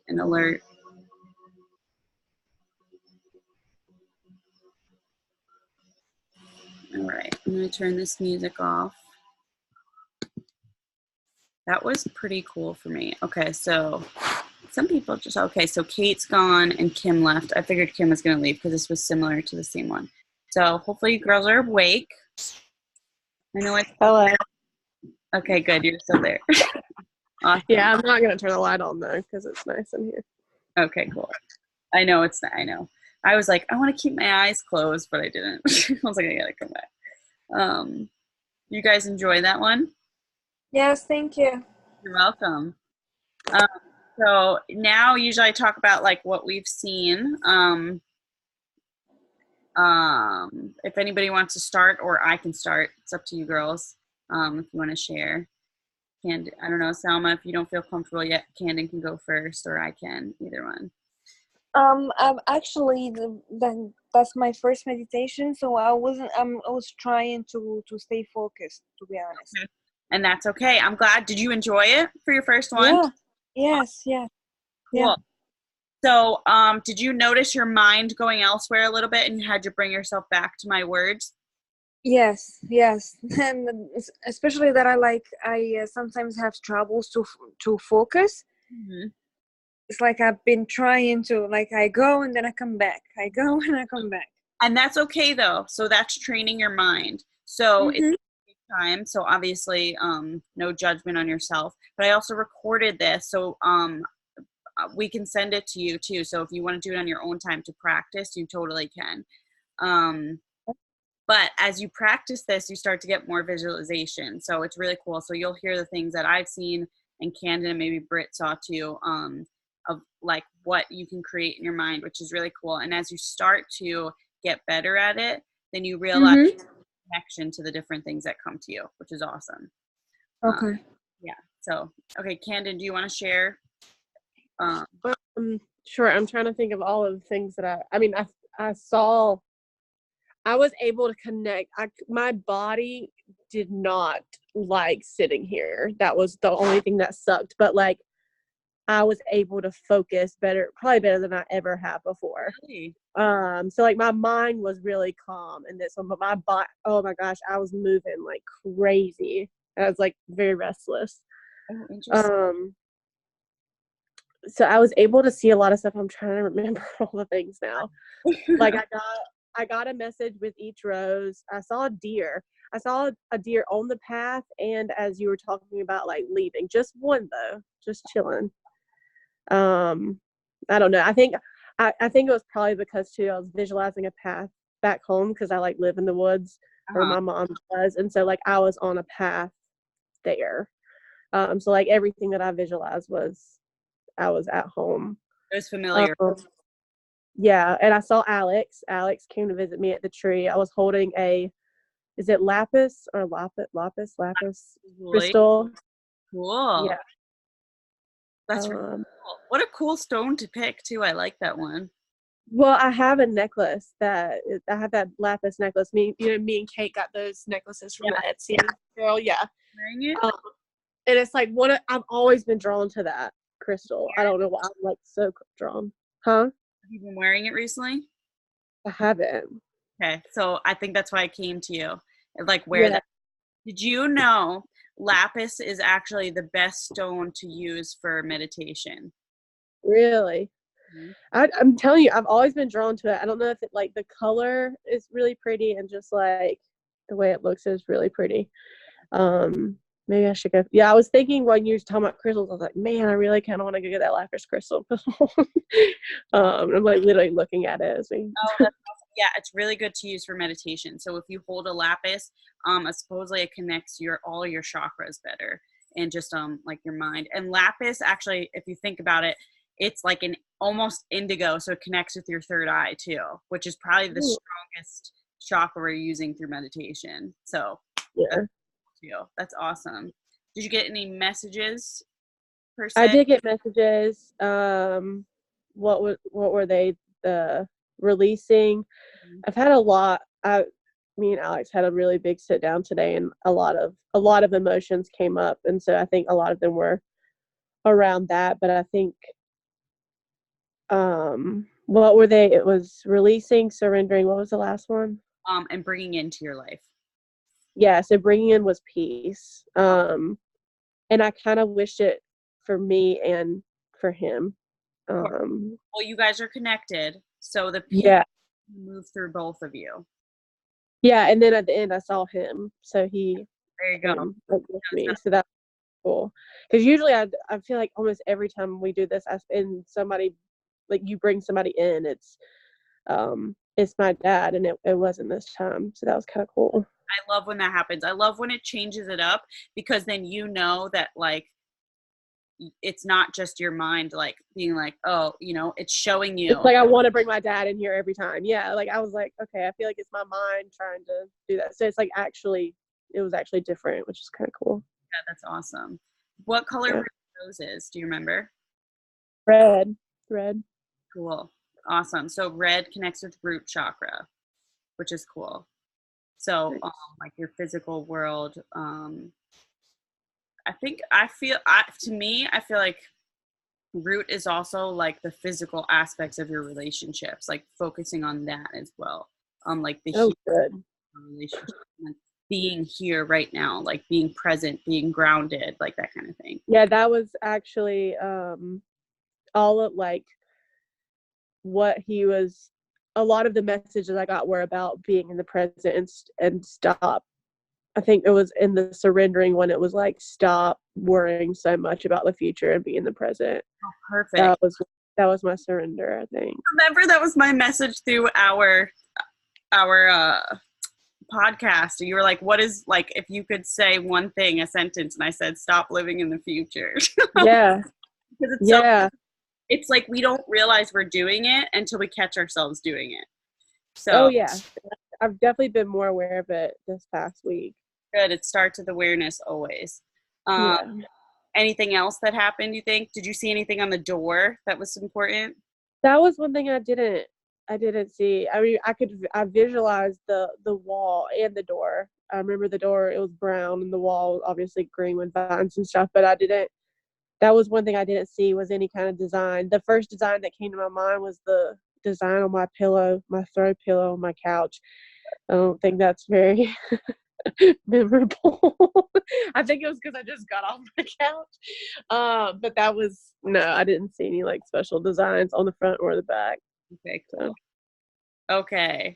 and alert. All right, I'm going to turn this music off. That was pretty cool for me. Okay, so some people just, okay, so Kate's gone and Kim left. I figured Kim was going to leave because this was similar to the same one. So hopefully you girls are awake. I know it's... Hello. Okay, good. You're still there. Awesome. Yeah, I'm not going to turn the light on, though, because it's nice in here. Okay, cool. I know. I was like, I want to keep my eyes closed, but I didn't. I was like, I got to come back. You guys enjoy that one? Yes, thank you. You're welcome. So now usually I talk about like what we've seen. If anybody wants to start, or I can start. It's up to you girls. If you want to share. I don't know, Salma, if you don't feel comfortable yet, Candon can go first, or I can, either one. I'm actually that's my first meditation, so I was trying to stay focused, to be honest. Okay. And that's okay. I'm glad. Did you enjoy it for your first one? Yeah. Yes. Yeah. Cool. So, did you notice your mind going elsewhere a little bit, and you had to bring yourself back to my words? Yes, and especially that I sometimes have troubles to focus. Mm-hmm. It's like I've been trying to, like, I go and then I come back. I go and I come back. And that's okay though. So that's training your mind. So Mm-hmm. it's time. So obviously, no judgment on yourself. But I also recorded this, so we can send it to you too. So if you want to do it on your own time to practice, you totally can. But as you practice this, you start to get more visualization. So it's really cool. So you'll hear the things that I've seen, and Candon and maybe Britt saw too, of like what you can create in your mind, which is really cool. And as you start to get better at it, then you realize the connection to the different things that come to you, which is awesome. Okay. Yeah. So, okay, Candon, do you want to share? Sure. I'm trying to think of all of the things that I saw. I was able to connect. My body did not like sitting here. That was the only thing that sucked. But like, I was able to focus better, probably better than I ever have before. Really? So like my mind was really calm in this one, but my body, oh my gosh, I was moving like crazy. I was like very restless. Oh, interesting. So I was able to see a lot of stuff. I'm trying to remember all the things now. Like I got a message with each rose. I saw a deer. I saw a deer on the path, and as you were talking about like leaving, just one though, just chilling. I don't know. I think it was probably because too I was visualizing a path back home because I like live in the woods, or my mom does, and so like I was on a path there. So like everything that I visualized I was at home. It was familiar. Yeah, and I saw Alex. Alex came to visit me at the tree. I was holding is it lapis or lapis crystal? Cool. Yeah. That's really cool. What a cool stone to pick too. I like that one. Well, I have a necklace I have that lapis necklace. Me and Kate got those necklaces from the Etsy girl. Yeah. Wearing it? And it's like I've always been drawn to that crystal. I don't know why I'm like so drawn. Huh? Have you been wearing it recently? I haven't. Okay, so I think that's why I came to you. Like, where Yeah. that. Did you know lapis is actually the best stone to use for meditation? Really? Mhm. I'm telling you, I've always been drawn to it. I don't know if it like the color is really pretty and just like the way it looks is really pretty. Maybe I should go. Yeah, I was thinking when you were talking about crystals, I was like, man, I really kind of want to go get that lapis crystal. I'm like literally looking at it as we. Oh, that's awesome. Yeah, it's really good to use for meditation. So if you hold a lapis, supposedly it connects all your chakras better and just like your mind. And lapis, actually, if you think about it, it's like an almost indigo, so it connects with your third eye too, which is probably the Ooh. strongest chakra we're using through meditation. So Yeah, that's awesome. Did you get any messages per I se? did get messages. What were they? The releasing. I've had a lot. Me and Alex had a really big sit down today, and a lot of emotions came up, and so I think a lot of them were around that. But I think, what were they? It was releasing, surrendering. What was the last one? And bringing into your life. Yeah, so bringing in was peace. And I kind of wished it for me and for him. Well, you guys are connected, so the peace Yeah, move through both of you. yeah, and then at the end I saw him, so he There you go. came like, with me, so that's cool. Because usually I feel like almost every time we do this, and somebody like you bring somebody in, it's my dad, and it wasn't this time, so that was kind of cool. I love when that happens. I love when it changes it up because then you know that like it's not just your mind like being like, oh, it's showing you. It's like I want to bring my dad in here every time. Yeah, like I was like, okay, I feel like it's my mind trying to do that. So it's like it was actually different, which is kind of cool. Yeah, that's awesome. What color Yeah. were roses? Do you remember? Red. Cool. Awesome. So red connects with root chakra, which is cool. So Nice. like your physical world, to me, I feel like root is also like the physical aspects of your relationships, like focusing on that as well. Like the Oh, good. relationship, like being here right now, like being present, being grounded, like that kind of thing. Yeah, that was actually all of like what he was. A lot of the messages I got were about being in the present and stop. I think it was in the surrendering when it was like stop worrying so much about the future and be in the present. Oh, perfect. That was my surrender, I think. Remember that was my message through our podcast. You were like, what is, like, if you could say one thing, a sentence, and I said stop living in the future. Yeah. Because it's like we don't realize we're doing it until we catch ourselves doing it. So Oh yeah, I've definitely been more aware of it this past week. good. It starts with awareness always. Yeah. Anything else that happened, you think? Did you see anything on the door that was important? That was one thing I didn't see. I mean, I visualized the wall and the door. I remember the door, it was brown, and the wall obviously green with vines and stuff, but that was one thing I didn't see was any kind of design. The first design that came to my mind was the design on my pillow, my throw pillow on my couch. I don't think that's very memorable. I think it was because I just got off my couch. But no, I didn't see any like special designs on the front or the back. Okay, cool. Okay.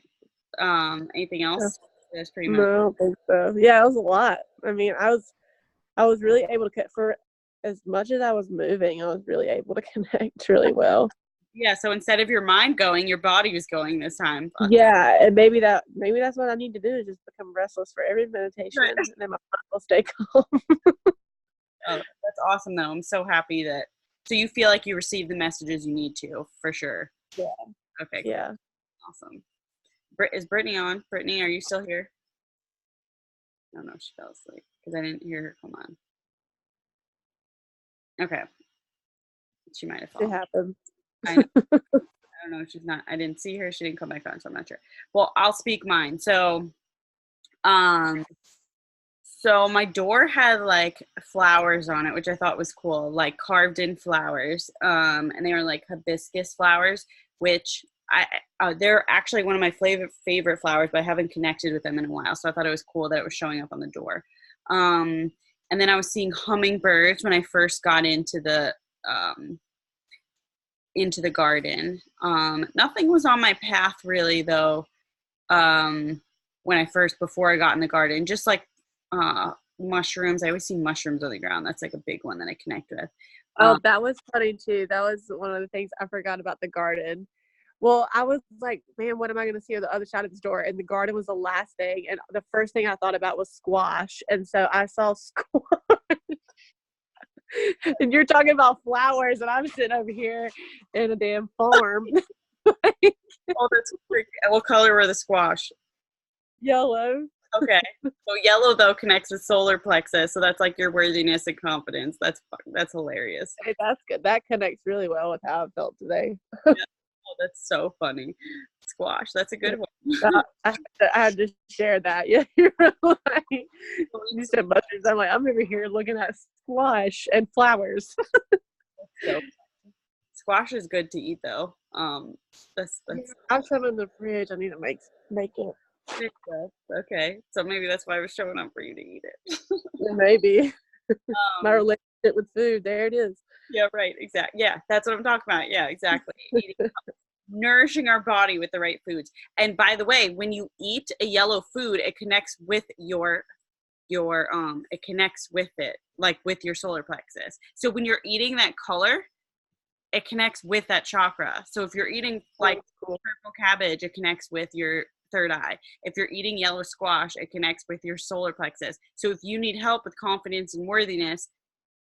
Anything else? That's pretty much. No, I don't think so. Yeah, it was a lot. I mean, I was really able to for as much as I was moving, I was really able to connect really well. Yeah, so instead of your mind going, your body was going this time. Yeah, and maybe that's what I need to do is just become restless for every meditation, Right. and then my mind will stay calm. Oh, that's awesome, though. I'm so happy that. So you feel like you received the messages you need to, for sure. Yeah. Okay. Cool. Yeah. Awesome. Is Brittany on? Brittany, are you still here? Oh no, she fell asleep because I didn't hear her come on. Okay. She might have It fallen. happens. I know. I don't know. She's not. I didn't see her. She didn't come back on, so I'm not sure. Well, I'll speak mine. So my door had like flowers on it, which I thought was cool, like carved in flowers. And they were like hibiscus flowers, which they're actually one of my favorite flowers, but I haven't connected with them in a while. So I thought it was cool that it was showing up on the door. And then I was seeing hummingbirds when I first got into the garden. Nothing was on my path really though. Before I got in the garden, just like mushrooms. I always see mushrooms on the ground. That's like a big one that I connect with. Oh, that was funny too. That was one of the things I forgot about the garden. Well, I was like, man, what am I going to see on the other side of this door? And the garden was the last thing. And the first thing I thought about was squash. And so I saw squash. And you're talking about flowers, and I'm sitting over here in a damn farm. Oh, that's freaky. What color were the squash? Yellow. Okay. So yellow though connects with solar plexus, so that's like your worthiness and confidence. That's hilarious. Hey, that's good. That connects really well with how I felt today. Yeah. Oh, that's so funny. Squash. That's a good one. I had to share that. Yeah, you're right. You said mushrooms. I'm like, I'm over here looking at squash and flowers. So, squash is good to eat though. That's I have some in the fridge. I need to make it. okay. So maybe that's why I was showing up for you to eat it. Maybe. My relationship with food. There it is. Yeah, right. Exactly. Yeah, that's what I'm talking about. Yeah, exactly. Nourishing our body with the right foods. And by the way, when you eat a yellow food, it connects with it connects with it, like with your solar plexus. So when you're eating that color, it connects with that chakra. So if you're eating like purple cabbage, it connects with your third eye. If you're eating yellow squash, it connects with your solar plexus. So if you need help with confidence and worthiness,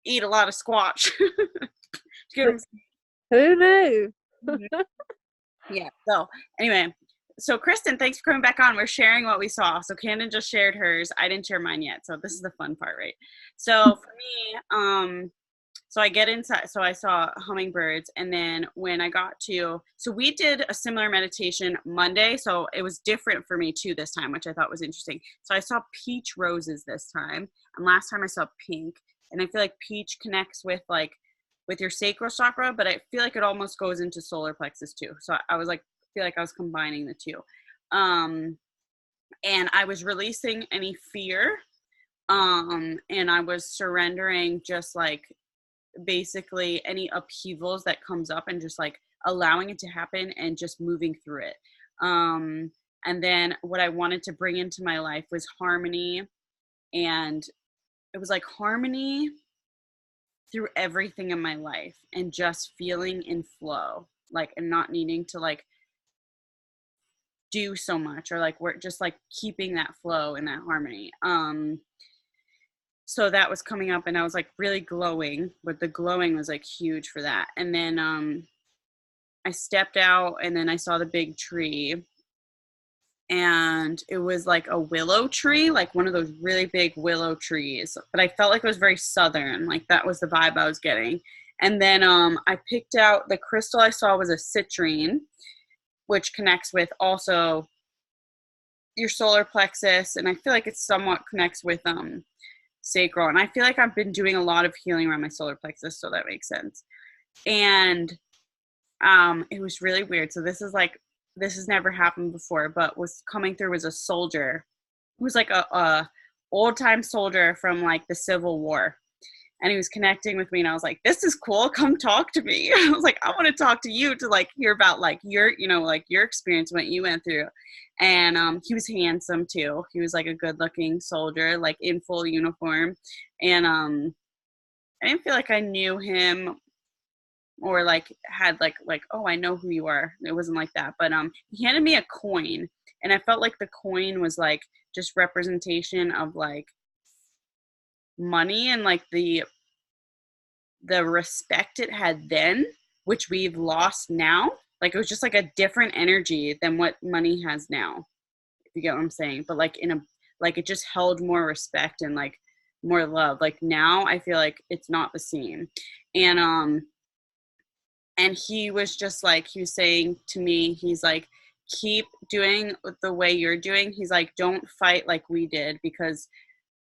eat a lot of squash. Who knew? Yeah. So anyway, so Kristen, thanks for coming back on. We're sharing what we saw. So Camden just shared hers. I didn't share mine yet. So this is the fun part, right? So for me, so I get inside, so I saw hummingbirds, and then when I got to, so we did a similar meditation Monday, so it was different for me too this time, which I thought was interesting. So I saw peach roses this time, and last time I saw pink, and I feel like peach connects with your sacral chakra, but I feel like it almost goes into solar plexus too. So I was like, feel like I was combining the two. And I was releasing any fear, and I was surrendering just like basically any upheavals that comes up and just like allowing it to happen and just moving through it. And then what I wanted to bring into my life was harmony, and it was like harmony through everything in my life and just feeling in flow, like, and not needing to like do so much, or like we're just like keeping that flow and that harmony. So that was coming up, and I was like really glowing, but the glowing was like huge for that. And then I stepped out, and then I saw the big tree, and it was like a willow tree, like one of those really big willow trees, but I felt like it was very southern, like that was the vibe I was getting. And then I picked out, the crystal I saw was a citrine, which connects with also your solar plexus, and I feel like it somewhat connects with sacral, and I feel like I've been doing a lot of healing around my solar plexus, so that makes sense. And it was really weird. So this has never happened before, but was coming through was a soldier. It was like a old time soldier from like the Civil War, and he was connecting with me, and I was like, this is cool, come talk to me. I was like, I want to talk to you to like hear about like your, you know, like your experience, what you went through. And he was handsome too. He was like a good looking soldier, like in full uniform. And I didn't feel like I knew him or like had like, oh, I know who you are. It wasn't like that. But he handed me a coin, and I felt like the coin was like just representation of like money and like the respect it had then, which we've lost now. Like it was just like a different energy than what money has now, if you get what I'm saying. But like like it just held more respect and like more love. Like now I feel like it's not the same. And he was just like, he was saying to me, he's like, keep doing the way you're doing. He's like, don't fight like we did, because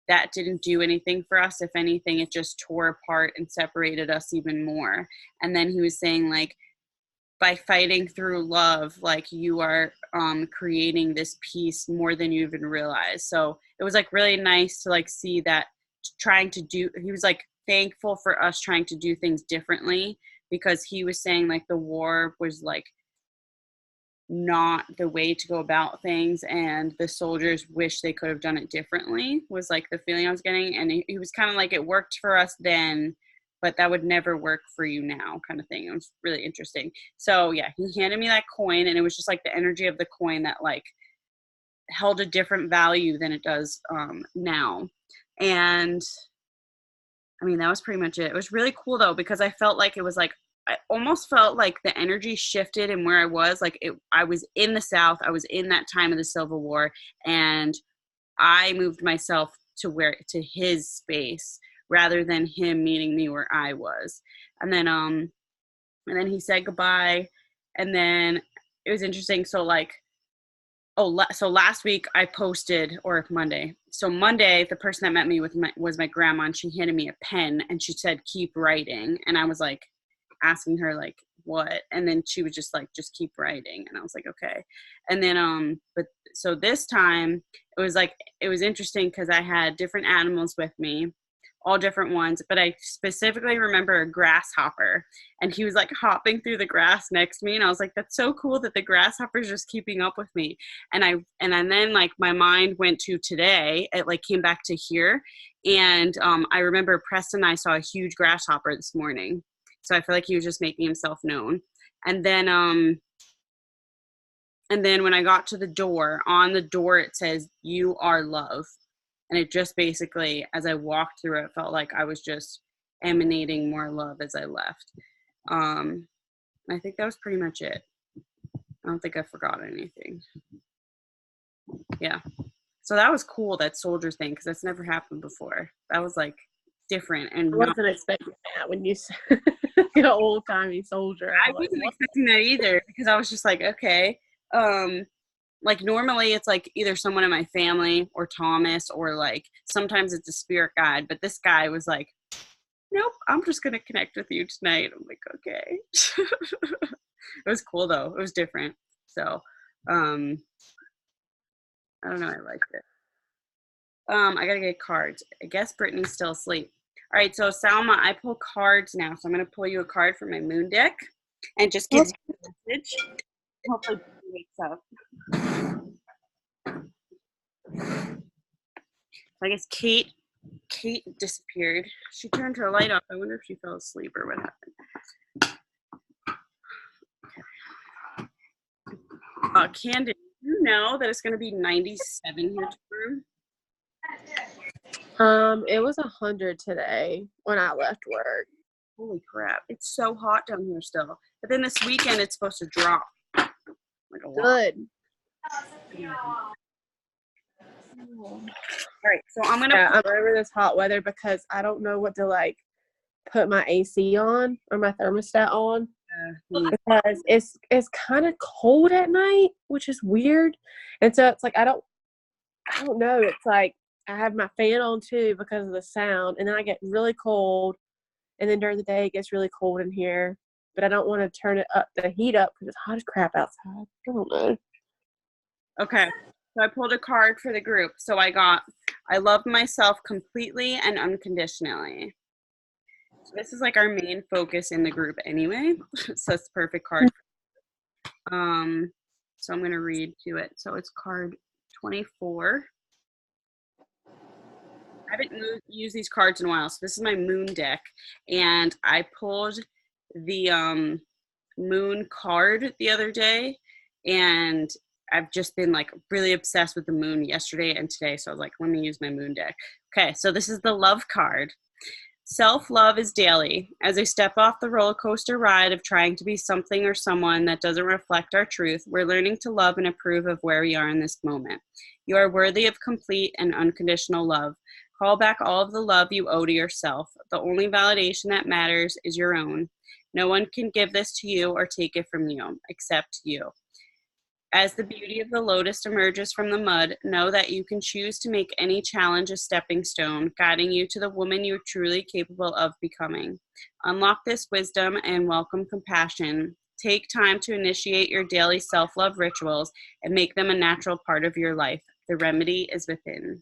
that didn't do anything for us. If anything, it just tore apart and separated us even more. And then he was saying like, by fighting through love, like you are creating this peace more than you even realize. So it was like really nice to like see that he was like thankful for us trying to do things differently, because he was saying like the war was like not the way to go about things, and the soldiers wish they could have done it differently, was like the feeling I was getting. And he was kind of like, it worked for us then, but that would never work for you now, kind of thing. It was really interesting. So yeah, he handed me that coin, and it was just like the energy of the coin that like held a different value than it does now. And I mean, that was pretty much it. It was really cool though, because I felt like it was like, I almost felt like the energy shifted and where I was, like I was in the South, I was in that time of the Civil War, and I moved myself to his space rather than him meeting me where I was. And then he said goodbye, and then it was interesting. So like, so last week I posted, or Monday. So Monday, the person that met me was my grandma, and she handed me a pen and she said, "Keep writing." And I was like asking her like, what? And then she was just like, "Just keep writing." And I was like, okay. And then, but so this time it was interesting because I had different animals with me, all different ones, but I specifically remember a grasshopper, and he was like hopping through the grass next to me, and I was like, that's so cool that the grasshopper's just keeping up with me. And then like my mind went to today, it like came back to here, and I remember Preston and I saw a huge grasshopper this morning, so I feel like he was just making himself known. And then when I got to the door, on the door it says, "You are love." And it just basically, as I walked through it, felt like I was just emanating more love as I left. I think that was pretty much it. I don't think I forgot anything. Yeah. So that was cool, that soldier thing, because that's never happened before. That was like different. And I wasn't expecting that when you said old-timey soldier. I wasn't expecting that either, because I was just like, okay. Like normally it's like either someone in my family or Thomas, or like sometimes it's a spirit guide, but this guy was like, nope, I'm just going to connect with you tonight. I'm like, okay. It was cool though. It was different. So, I don't know. I liked it. I got to get cards. I guess Brittany's still asleep. All right. So Salma, I pull cards now. So I'm going to pull you a card from my moon deck and just give you a message. Hopefully he wakes up. I guess Kate disappeared. She turned her light off. I wonder if she fell asleep or what happened. Candid, you know that it's going to be 97 here tomorrow? It was 100 today when I left work. Holy crap. It's so hot down here still. But then this weekend it's supposed to drop. Like a lot. Good. All right, so I'm over this hot weather because I don't know what to like put my AC on or my thermostat on, because it's kind of cold at night, which is weird. And so it's like I don't know. It's like I have my fan on too because of the sound, and then I get really cold, and then during the day it gets really cold in here. But I don't want to turn the heat up because it's hot as crap outside. I don't know. Okay. So I pulled a card for the group. So I got, I love myself completely and unconditionally. So this is like our main focus in the group anyway. So it's the perfect card. So I'm going to read to it. So it's card 24. I haven't used these cards in a while. So this is my moon deck. And I pulled the moon card the other day. And I've just been like really obsessed with the moon yesterday and today. So I was like, let me use my moon deck. Okay, so this is the love card. Self-love is daily. As we step off the roller coaster ride of trying to be something or someone that doesn't reflect our truth, we're learning to love and approve of where we are in this moment. You are worthy of complete and unconditional love. Call back all of the love you owe to yourself. The only validation that matters is your own. No one can give this to you or take it from you, except you. As the beauty of the lotus emerges from the mud, know that you can choose to make any challenge a stepping stone, guiding you to the woman you're truly capable of becoming. Unlock this wisdom and welcome compassion Take time to initiate your daily self-love rituals and make them a natural part of your life. The remedy is within.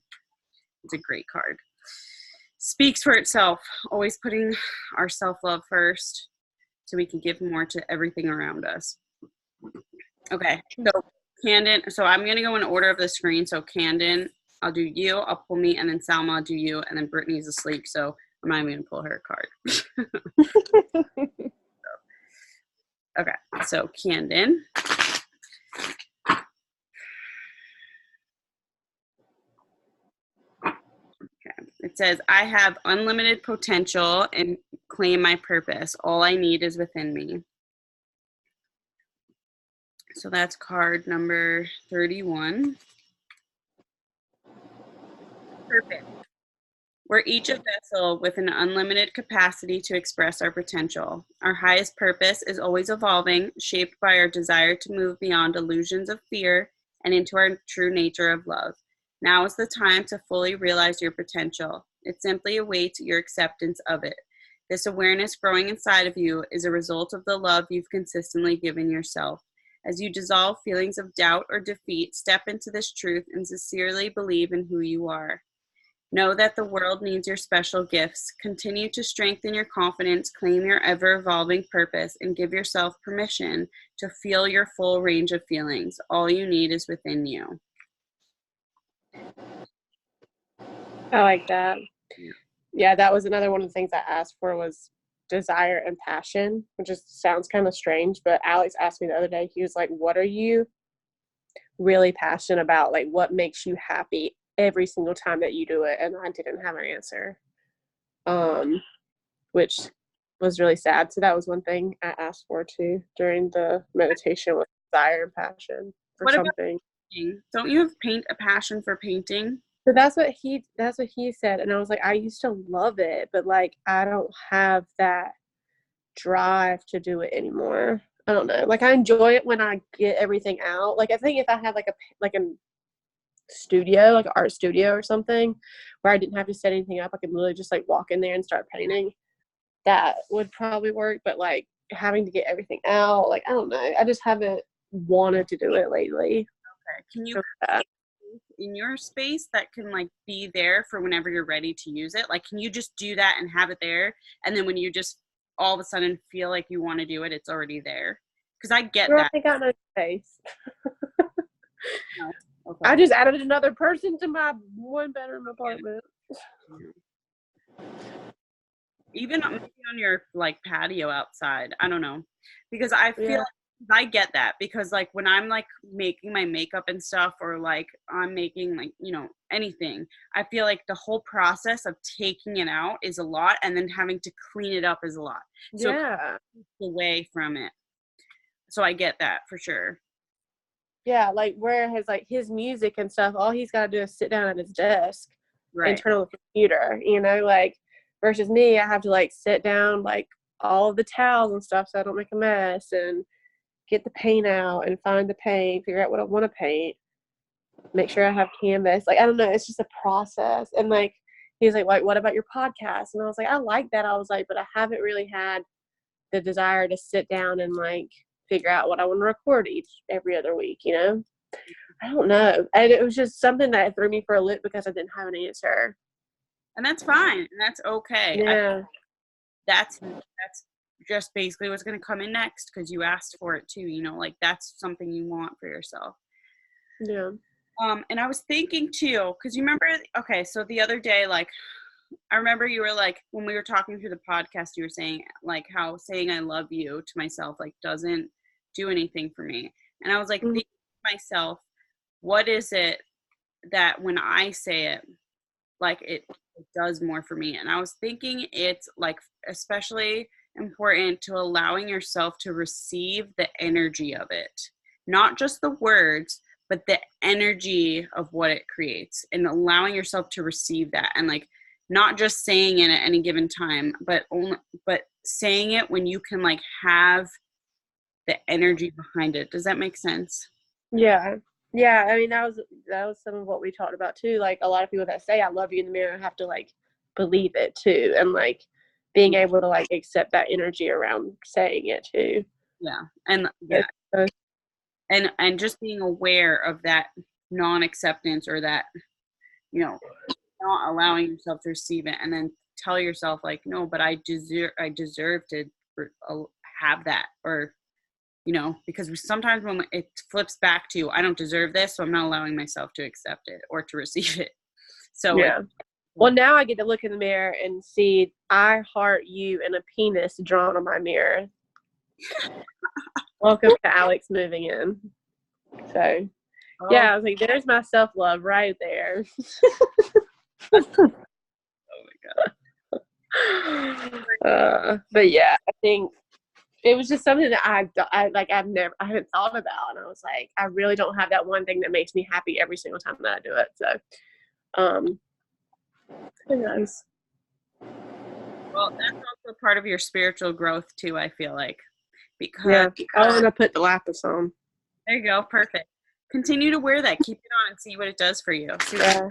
It's a great card. Speaks for itself. Always putting our self-love first so we can give more to everything around us. Okay, so Camden, so I'm going to go in order of the screen. So Camden, I'll do you, I'll pull me, and then Salma, I'll do you, and then Brittany's asleep, so I'm not even going to pull her card. Okay, so Camden. Okay. It says, I have unlimited potential and claim my purpose. All I need is within me. So that's card number 31. Purpose. We're each a vessel with an unlimited capacity to express our potential. Our highest purpose is always evolving, shaped by our desire to move beyond illusions of fear and into our true nature of love. Now is the time to fully realize your potential. It simply awaits your acceptance of it. This awareness growing inside of you is a result of the love you've consistently given yourself. As you dissolve feelings of doubt or defeat, step into this truth and sincerely believe in who you are. Know that the world needs your special gifts. Continue to strengthen your confidence, claim your ever-evolving purpose, and give yourself permission to feel your full range of feelings. All you need is within you. I like that. Yeah, that was another one of the things I asked for was desire and passion, which just sounds kind of strange, but Alex asked me the other day, he was like, what are you really passionate about? Like, what makes you happy every single time that you do it? And I didn't have an answer, which was really sad. So that was one thing I asked for too during the meditation, was desire and passion for What about something. painting? Don't you have a passion for painting? So that's what he said, and I was like, I used to love it, but like I don't have that drive to do it anymore. I don't know. Like I enjoy it when I get everything out. Like I think if I had like a studio, like an art studio or something, where I didn't have to set anything up, I could literally just like walk in there and start painting. That would probably work. But like having to get everything out, like I don't know. I just haven't wanted to do it lately. Okay. Can you in your space that can like be there for whenever you're ready to use it? Like, can you just do that and have it there, and then when you just all of a sudden feel like you want to do it, it's already there? Because I get that. I got no space. No. Okay. I just added another person to my one-bedroom apartment. Even maybe on your like patio outside. I don't know, because I feel like I get that, because like when I'm like making my makeup and stuff, or like I'm making like, you know, anything, I feel like the whole process of taking it out is a lot, and then having to clean it up is a lot. So Yeah. away from it. So I get that for sure. Yeah, like whereas like his music and stuff, all he's got to do is sit down at his desk and turn on the computer, you know, like versus me, I have to like sit down, like all of the towels and stuff so I don't make a mess, and get the paint out and find the paint, figure out what I want to paint, make sure I have canvas. Like, I don't know, it's just a process. And like, he's like, what about your podcast? And I was like, I like that. I was like, but I haven't really had the desire to sit down and like figure out what I want to record every other week, you know? I don't know. And it was just something that threw me for a loop because I didn't have an answer. And that's fine. And that's okay. Yeah. That's just basically what's going to come in next, because you asked for it too, you know, like that's something you want for yourself. Yeah. And I was thinking too, because you remember, okay, so the other day, like, I remember you were like, when we were talking through the podcast, you were saying like how saying I love you to myself like doesn't do anything for me. And I was like, thinking to myself, what is it that when I say it, like it does more for me? And I was thinking it's like especially important to allowing yourself to receive the energy of it, not just the words, but the energy of what it creates, and allowing yourself to receive that, and like not just saying it at any given time, but saying it when you can like have the energy behind it. Does that make sense? Yeah. Yeah. I mean, that was some of what we talked about too. Like a lot of people that say I love you in the mirror have to like believe it too, and like being able to like accept that energy around saying it too. Yeah. And yeah. And just being aware of that non-acceptance, or that, not allowing yourself to receive it, and then tell yourself like, no, but I deserve to have that, or because sometimes when it flips back to, I don't deserve this, so I'm not allowing myself to accept it or to receive it. So yeah. Well, now I get to look in the mirror and see I heart you and a penis drawn on my mirror. Welcome to Alex moving in. So, yeah, I was like, there's my self-love right there. Oh my God. But yeah, I think it was just something that I haven't thought about. And I was like, I really don't have that one thing that makes me happy every single time that I do it. So, who knows? Well, that's also part of your spiritual growth too, I feel like. Yeah, I want to put the lapis on. There you go. Perfect. Continue to wear that. Keep it on and see what it does for you. Yeah.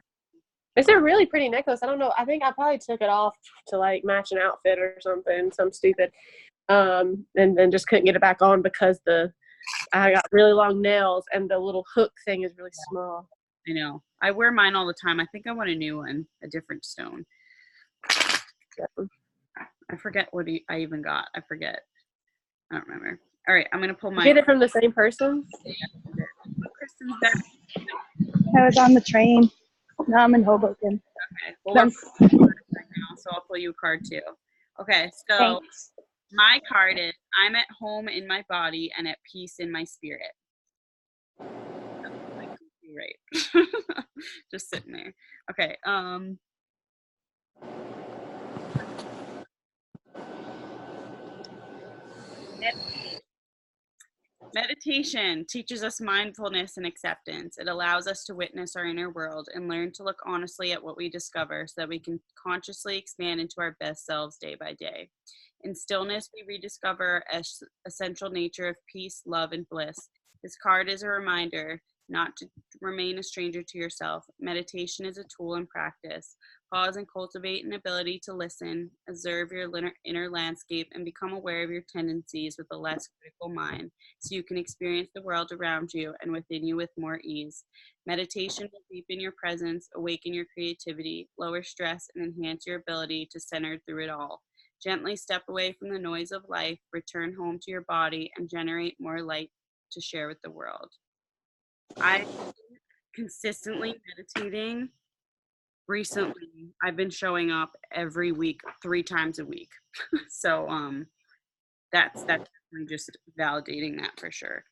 It's a really pretty necklace. I don't know. I think I probably took it off to like match an outfit or something, some stupid. And then just couldn't get it back on because I got really long nails and the little hook thing is really small. I know. I wear mine all the time. I think I want a new one, a different stone. Yeah. I forget what I even got. I forget. I don't remember. All right, I'm going to pull my... Get it from the same person? Yeah. Kristen's back. I was on the train. Now I'm in Hoboken. Okay. Well, I'm right now, so I'll pull you a card too. Okay, so Thanks. my card is, I'm at home in my body and at peace in my spirit. Right. Just sitting there. Okay. Meditation teaches us mindfulness and acceptance. It allows us to witness our inner world and learn to look honestly at what we discover so that we can consciously expand into our best selves day by day. In stillness, we rediscover our essential nature of peace, love, and bliss. This card is a reminder not to remain a stranger to yourself. Meditation is a tool and practice. Pause and cultivate an ability to listen, observe your inner landscape, and become aware of your tendencies with a less critical mind, so you can experience the world around you and within you with more ease. Meditation will deepen your presence, awaken your creativity, lower stress, and enhance your ability to center through it all. Gently step away from the noise of life, return home to your body, and generate more light to share with the world. I'm consistently meditating. Recently, I've been showing up every week, 3 times a week. So that's definitely just validating that for sure.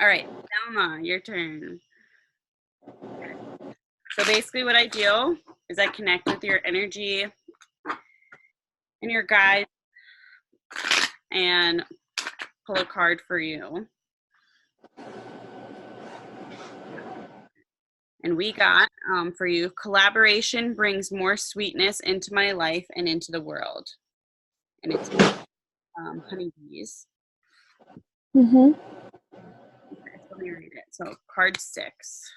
All right, Selma, your turn. So basically what I do is I connect with your energy and your guides and pull a card for you. And we got for you, collaboration brings more sweetness into my life and into the world. And it's honeybees. Mm-hmm. Okay, so let me read it. So card 6.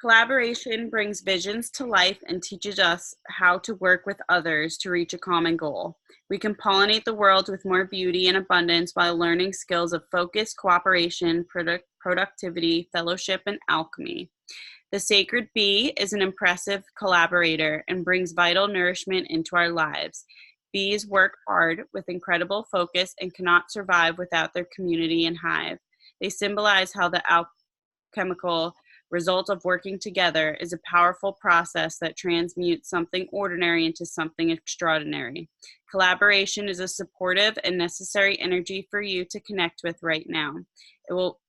Collaboration brings visions to life and teaches us how to work with others to reach a common goal. We can pollinate the world with more beauty and abundance while learning skills of focus, cooperation, productivity, fellowship, and alchemy. The sacred bee is an impressive collaborator and brings vital nourishment into our lives. Bees work hard with incredible focus and cannot survive without their community and hive. They symbolize how the alchemical result of working together is a powerful process that transmutes something ordinary into something extraordinary. Collaboration is a supportive and necessary energy for you to connect with right now. It will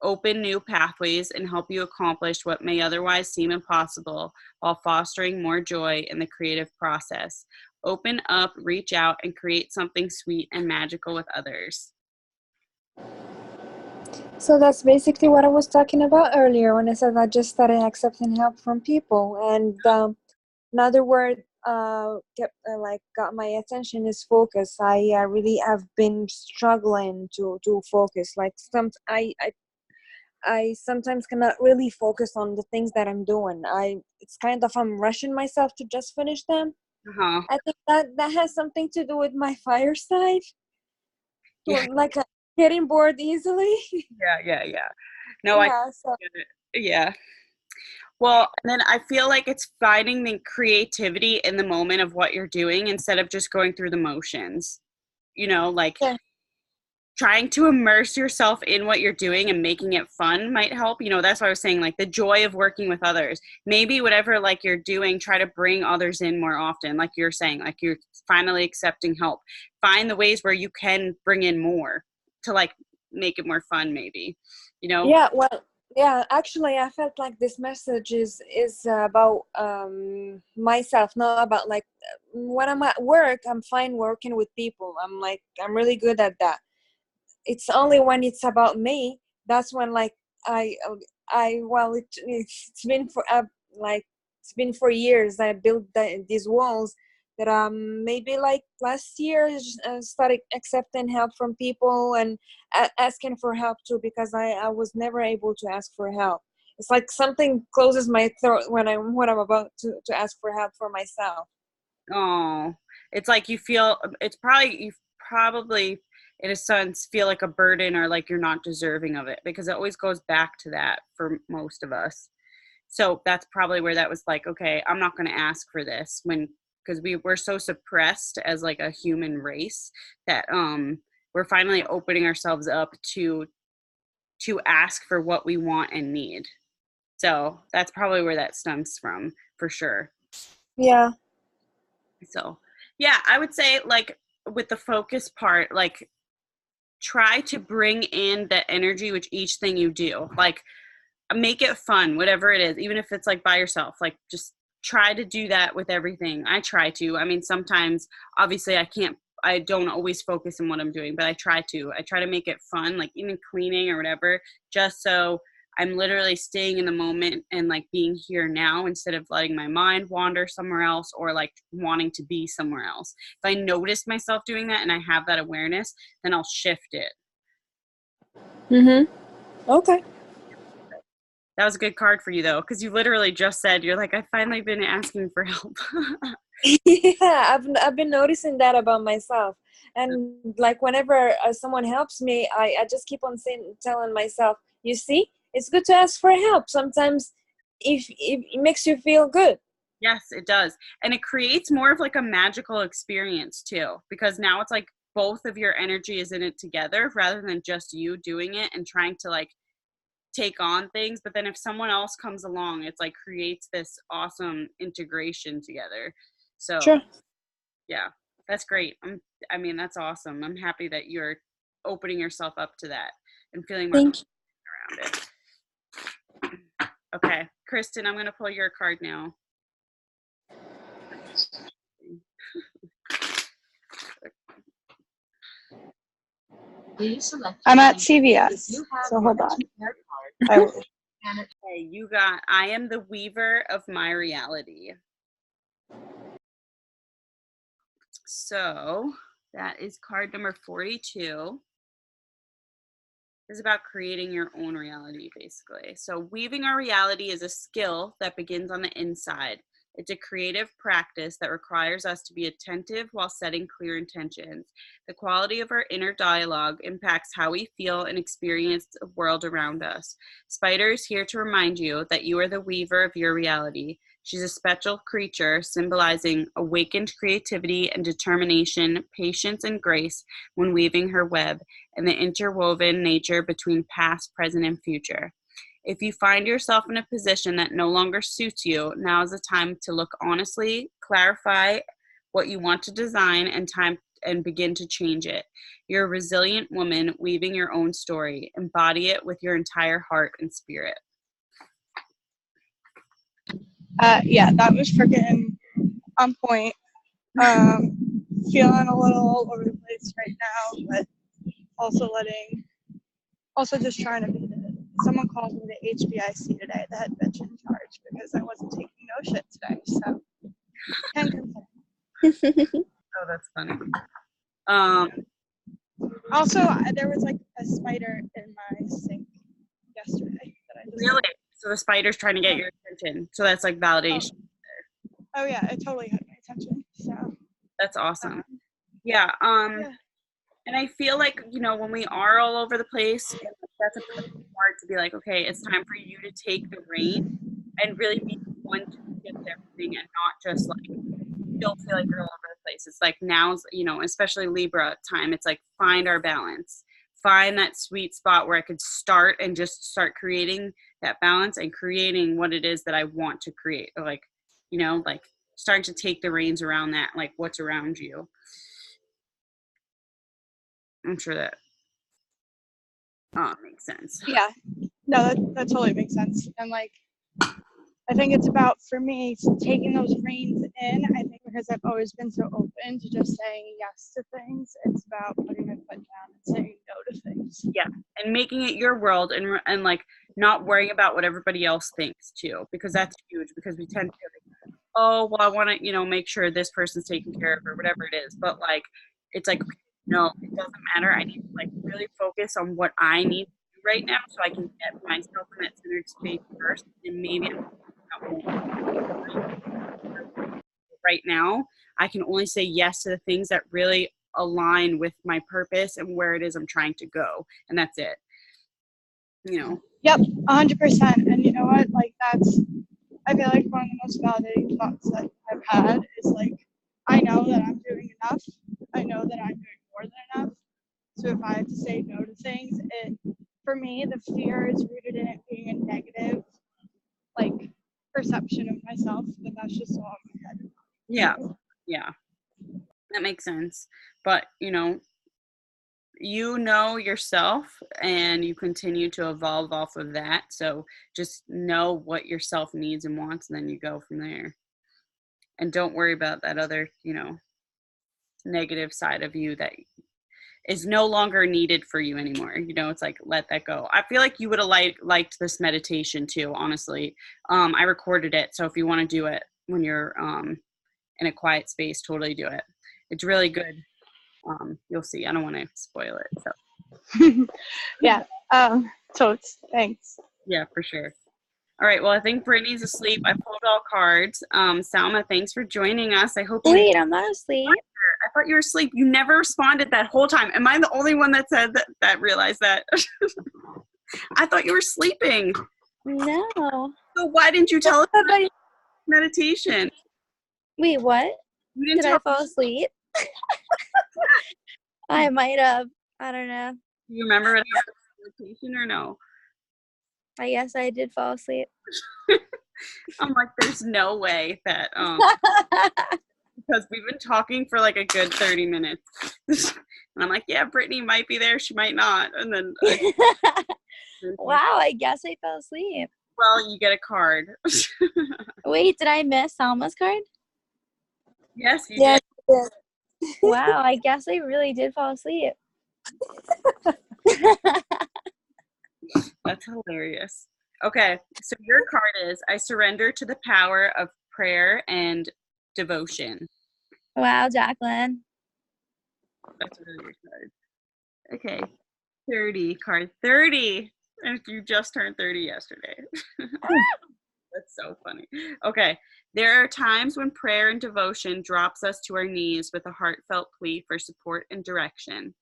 open new pathways and help you accomplish what may otherwise seem impossible while fostering more joy in the creative process. Open up, reach out, and create something sweet and magical with others. So that's basically what I was talking about earlier when I said I just started accepting help from people. And another word got my attention is focus. I really have been struggling to focus. Like I sometimes cannot really focus on the things that I'm doing. It's kind of I'm rushing myself to just finish them. Uh-huh. I think that has something to do with my fire side. Yeah. Like getting bored easily. Yeah. No, I Yeah, so get it. Yeah. Well, and then I feel like it's finding the creativity in the moment of what you're doing instead of just going through the motions. Like yeah. trying to immerse yourself in what you're doing and making it fun might help. That's why I was saying, like, the joy of working with others. Maybe whatever, like, you're doing, try to bring others in more often. Like you're saying, like, you're finally accepting help. Find the ways where you can bring in more to, like, make it more fun, maybe, Yeah, well, yeah, actually I felt like this message is about myself, not about like when I'm at work, I'm fine working with people. I'm really good at that. It's only when it's about me, that's when like well, it's been for like it's been for years I built these walls that maybe like last year started accepting help from people and asking for help too, because I was never able to ask for help. It's like something closes my throat when I'm about to ask for help for myself. Oh, it's like you probably in a sense feel like a burden or like you're not deserving of it, because it always goes back to that for most of us. So that's probably where that was like, okay, I'm not going to ask for this, because we're so suppressed as like a human race that we're finally opening ourselves up to ask for what we want and need. So that's probably where that stems from, for sure. Yeah. So, yeah, I would say, like, with the focus part, like, try to bring in that energy with each thing you do. Like, make it fun, whatever it is, even if it's like by yourself. Like, just try to do that with everything. I try to. I mean, sometimes, obviously, I don't always focus on what I'm doing, but I try to. I try to make it fun, like, even cleaning or whatever, just so I'm literally staying in the moment and like being here now instead of letting my mind wander somewhere else or like wanting to be somewhere else. If I notice myself doing that and I have that awareness, then I'll shift it. Okay. That was a good card for you though, because you literally just said, you're like, I've finally been asking for help. Yeah, I've been noticing that about myself, and like whenever someone helps me, I just keep on telling myself, you see, it's good to ask for help sometimes. If it makes you feel good. Yes, it does. And it creates more of like a magical experience too, because now it's like both of your energy is in it together rather than just you doing it and trying to like take on things. But then if someone else comes along, it's like creates this awesome integration together. So Sure. yeah, that's great. I mean, that's awesome. I'm happy that you're opening yourself up to that and feeling more Thank you. around it. Okay, Kristen, I'm going to pull your card now. I'm at CVS, so hold on. Okay, I am the weaver of my reality. So that is card number 42. Is about creating your own reality, basically. So weaving our reality is a skill that begins on the inside. It's a creative practice that requires us to be attentive while setting clear intentions. The quality of our inner dialogue impacts how we feel and experience the world around us. Spider is here to remind you that you are the weaver of your reality. She's a special creature symbolizing awakened creativity and determination, patience, and grace when weaving her web, and the interwoven nature between past, present, and future. If you find yourself in a position that no longer suits you, now is the time to look honestly, clarify what you want to design, and begin to change it. You're a resilient woman weaving your own story. Embody it with your entire heart and spirit. Yeah, that was freaking on point. Feeling a little all over the place right now, but also just trying to be someone called me to HBIC today, the head bitch in charge, because I wasn't taking no shit today, so can't complain. Oh, that's funny. Also, there was like a spider in my sink yesterday that I just Really? So the spider's trying to get your attention. So that's like validation. Oh yeah, it totally had my attention. That's awesome. Yeah. Yeah. And I feel like, you know, when we are all over the place, that's a pretty hard to be like, okay, it's time for you to take the reins and really be the one to get everything and not just like don't feel like you're all over the place. It's like now's, you know, especially Libra time, it's like find our balance. Find that sweet spot where I could start and just start creating that balance and creating what it is that I want to create. Or like, you know, like starting to take the reins around that, like what's around you. I'm sure that makes sense. Yeah. No, that totally makes sense. And like, I think it's about, for me, taking those reins in. I think because I've always been so open to just saying yes to things, it's about putting my foot down and saying no to things. Yeah, and making it your world, and like not worrying about what everybody else thinks too, because that's huge. Because we tend to be like, oh, well, I want to, you know, make sure this person's taken care of or whatever it is. But like, it's like, no, it doesn't matter. I need to like really focus on what I need to do right now, so I can get myself in that centered space first, and maybe right now I can only say yes to the things that really align with my purpose and where it is I'm trying to go, and that's it, you know. Yep, 100%. And you know what? Like that's, I feel like one of the most validating thoughts that I've had is like, I know that I'm doing enough. I know that I'm doing more than enough. So if I have to say no to things, for me, the fear is rooted in it being a negative, like, perception of myself, but that's just all in my head. Yeah, that makes sense. But you know yourself, and you continue to evolve off of that, so just know what yourself needs and wants, and then you go from there, and don't worry about that other, you know, negative side of you that is no longer needed for you anymore. You know, it's like, let that go. I feel like you would have liked this meditation too, honestly. I recorded it, so if you want to do it when you're in a quiet space, totally do it. It's really good. You'll see. I don't want to spoil it. So Yeah. Totes. Thanks. yeah, for sure. All right. Well, I think Brittany's asleep. I pulled all cards. Salma, thanks for joining us. I hope. Wait, I'm not asleep. I thought you were asleep. You never responded that whole time. Am I the only one that said that realized that? I thought you were sleeping. No. So why didn't you tell us about meditation? Wait, what? You didn't Did I tell. fall asleep? I might have. I don't know. Do you remember it meditation or no? I guess I did fall asleep. I'm like, there's no way that because we've been talking for like a good 30 minutes. And I'm like, yeah, Brittany might be there, she might not. And then Wow, I guess I fell asleep. well, you get a card. Wait, did I miss Salma's card? Yes, you Yeah. did. Wow, I guess I really did fall asleep. That's hilarious. Okay, so your card is I surrender to the power of prayer and devotion. Wow, Jacqueline. That's a really weird card. Okay, 30 card 30. And you just turned 30 yesterday. That's so funny. Okay, there are times when prayer and devotion drops us to our knees with a heartfelt plea for support and direction.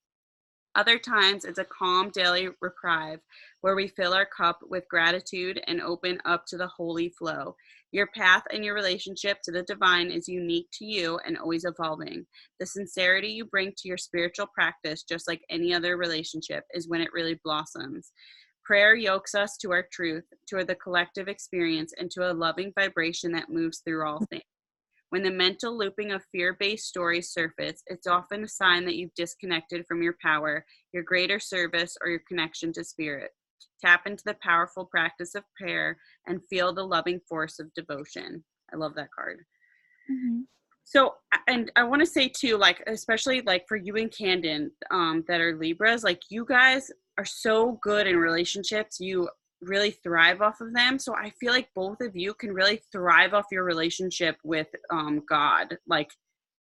Other times, it's a calm daily reprieve where we fill our cup with gratitude and open up to the holy flow. Your path and your relationship to the divine is unique to you and always evolving. The sincerity you bring to your spiritual practice, just like any other relationship, is when it really blossoms. Prayer yokes us to our truth, to the collective experience, and to a loving vibration that moves through all things. When the mental looping of fear-based stories surface, it's often a sign that you've disconnected from your power, your greater service, or your connection to spirit. Tap into the powerful practice of prayer and feel the loving force of devotion. I love that card. Mm-hmm. So, and I want to say too, like, especially like for you and Camden that are Libras, like you guys are so good in relationships. You really thrive off of them. So I feel like both of you can really thrive off your relationship with God. Like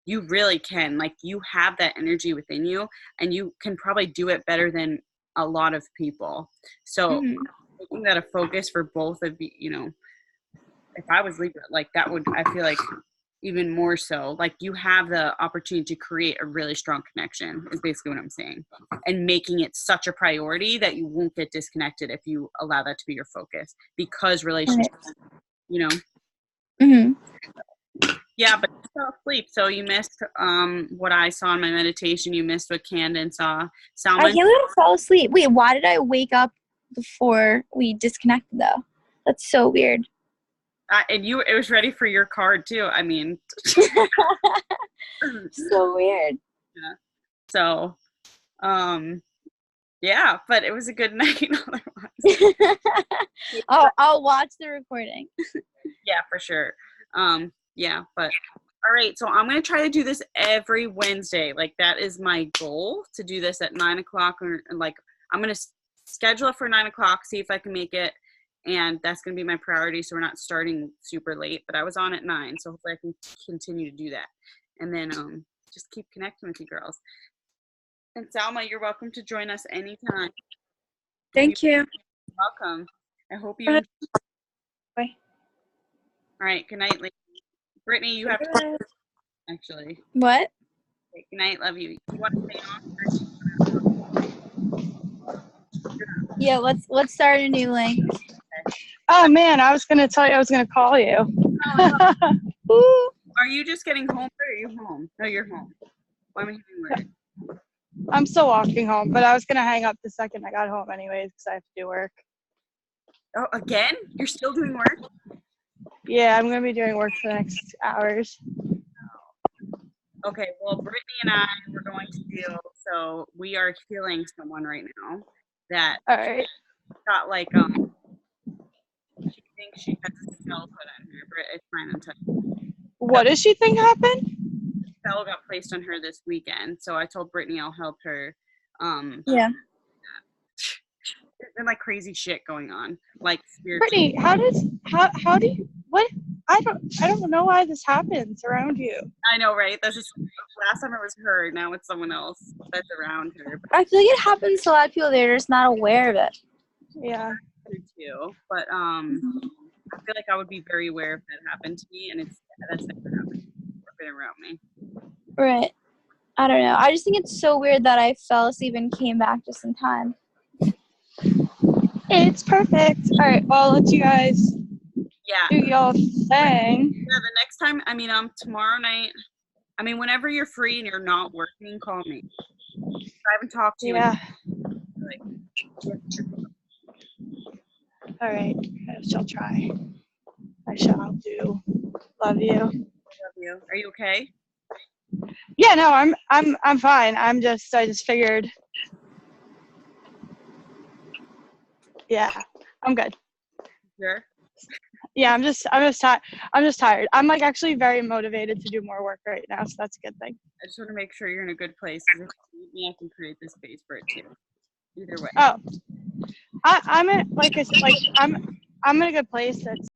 you really can. Like you have that energy within you, and you can probably do it better than a lot of people. So making that a focus for both of you, you know, if I was Libra, like that would, I feel like even more so. Like you have the opportunity to create a really strong connection is basically what I'm saying, and making it such a priority that you won't get disconnected if you allow that to be your focus, because relationships, you know. Mm-hmm. Yeah, but you fell asleep, so you missed what I saw in my meditation. You missed what Camden saw. I Salma, can't believe I fell asleep. Wait, why did I wake up before we disconnected though? That's so weird. and it was ready for your card too. I mean, So weird. yeah. So, yeah, but it was a good night. Otherwise. I'll watch the recording. Yeah, for sure. Yeah, but all right. So I'm gonna try to do this every Wednesday. Like that is my goal, to do this at 9 o'clock, or like I'm gonna schedule it for 9 o'clock, see if I can make it, and that's gonna be my priority. So we're not starting super late. But I was on at 9, so hopefully I can continue to do that, and then just keep connecting with you girls. And Salma, you're welcome to join us anytime. Thank you. You're welcome. I hope you. Bye. All right. Good night, ladies. Brittany, you have to actually. What? Okay, good night. Love you. You want to stay on? Yeah, let's start a new link. Oh man, I was gonna tell you I was gonna call you. Ooh. Are you just getting home, or are you home? No, you're home. Why am I hearing weird? I'm still walking home, but I was gonna hang up the second I got home anyways because I have to do work. Oh, again? You're still doing work? Yeah, I'm gonna be doing work for the next hours. Okay, well, Brittany and I were going to deal, so we are healing someone right now that All right. got like, she thinks she has a spell put on her, but it's fine until What does she think happened? spell got placed on her this weekend. So I told Brittany I'll help her. Yeah. There's been like crazy shit going on, like spiritual. Brittany, how do you what? I don't know why this happens around you. I know, right? That's just last time it was her. Now it's someone else that's around her. I feel like it happens to a lot of people. They're just not aware of it. Yeah. Too, but I feel like I would be very aware if that happened to me, and that's never happened or been around me. Right. I don't know. I just think it's so weird that I fell asleep and came back just in time. It's perfect. All right. Well, I'll let you guys Yeah. do y'all thing. Yeah. The next time, I mean, tomorrow night. I mean, whenever you're free and you're not working, call me. I haven't talked to you. Yeah. Like, All right. I shall try. I shall do. Love you. love you. Are you okay? Yeah. No, I'm fine. I just figured. Yeah, I'm good. Sure. Yeah, I'm just tired. I'm like actually very motivated to do more work right now, so that's a good thing. I just want to make sure you're in a good place. If you need me, I can create the space for it too. Either way. Oh, I'm in like I said, like I'm in a good place. That's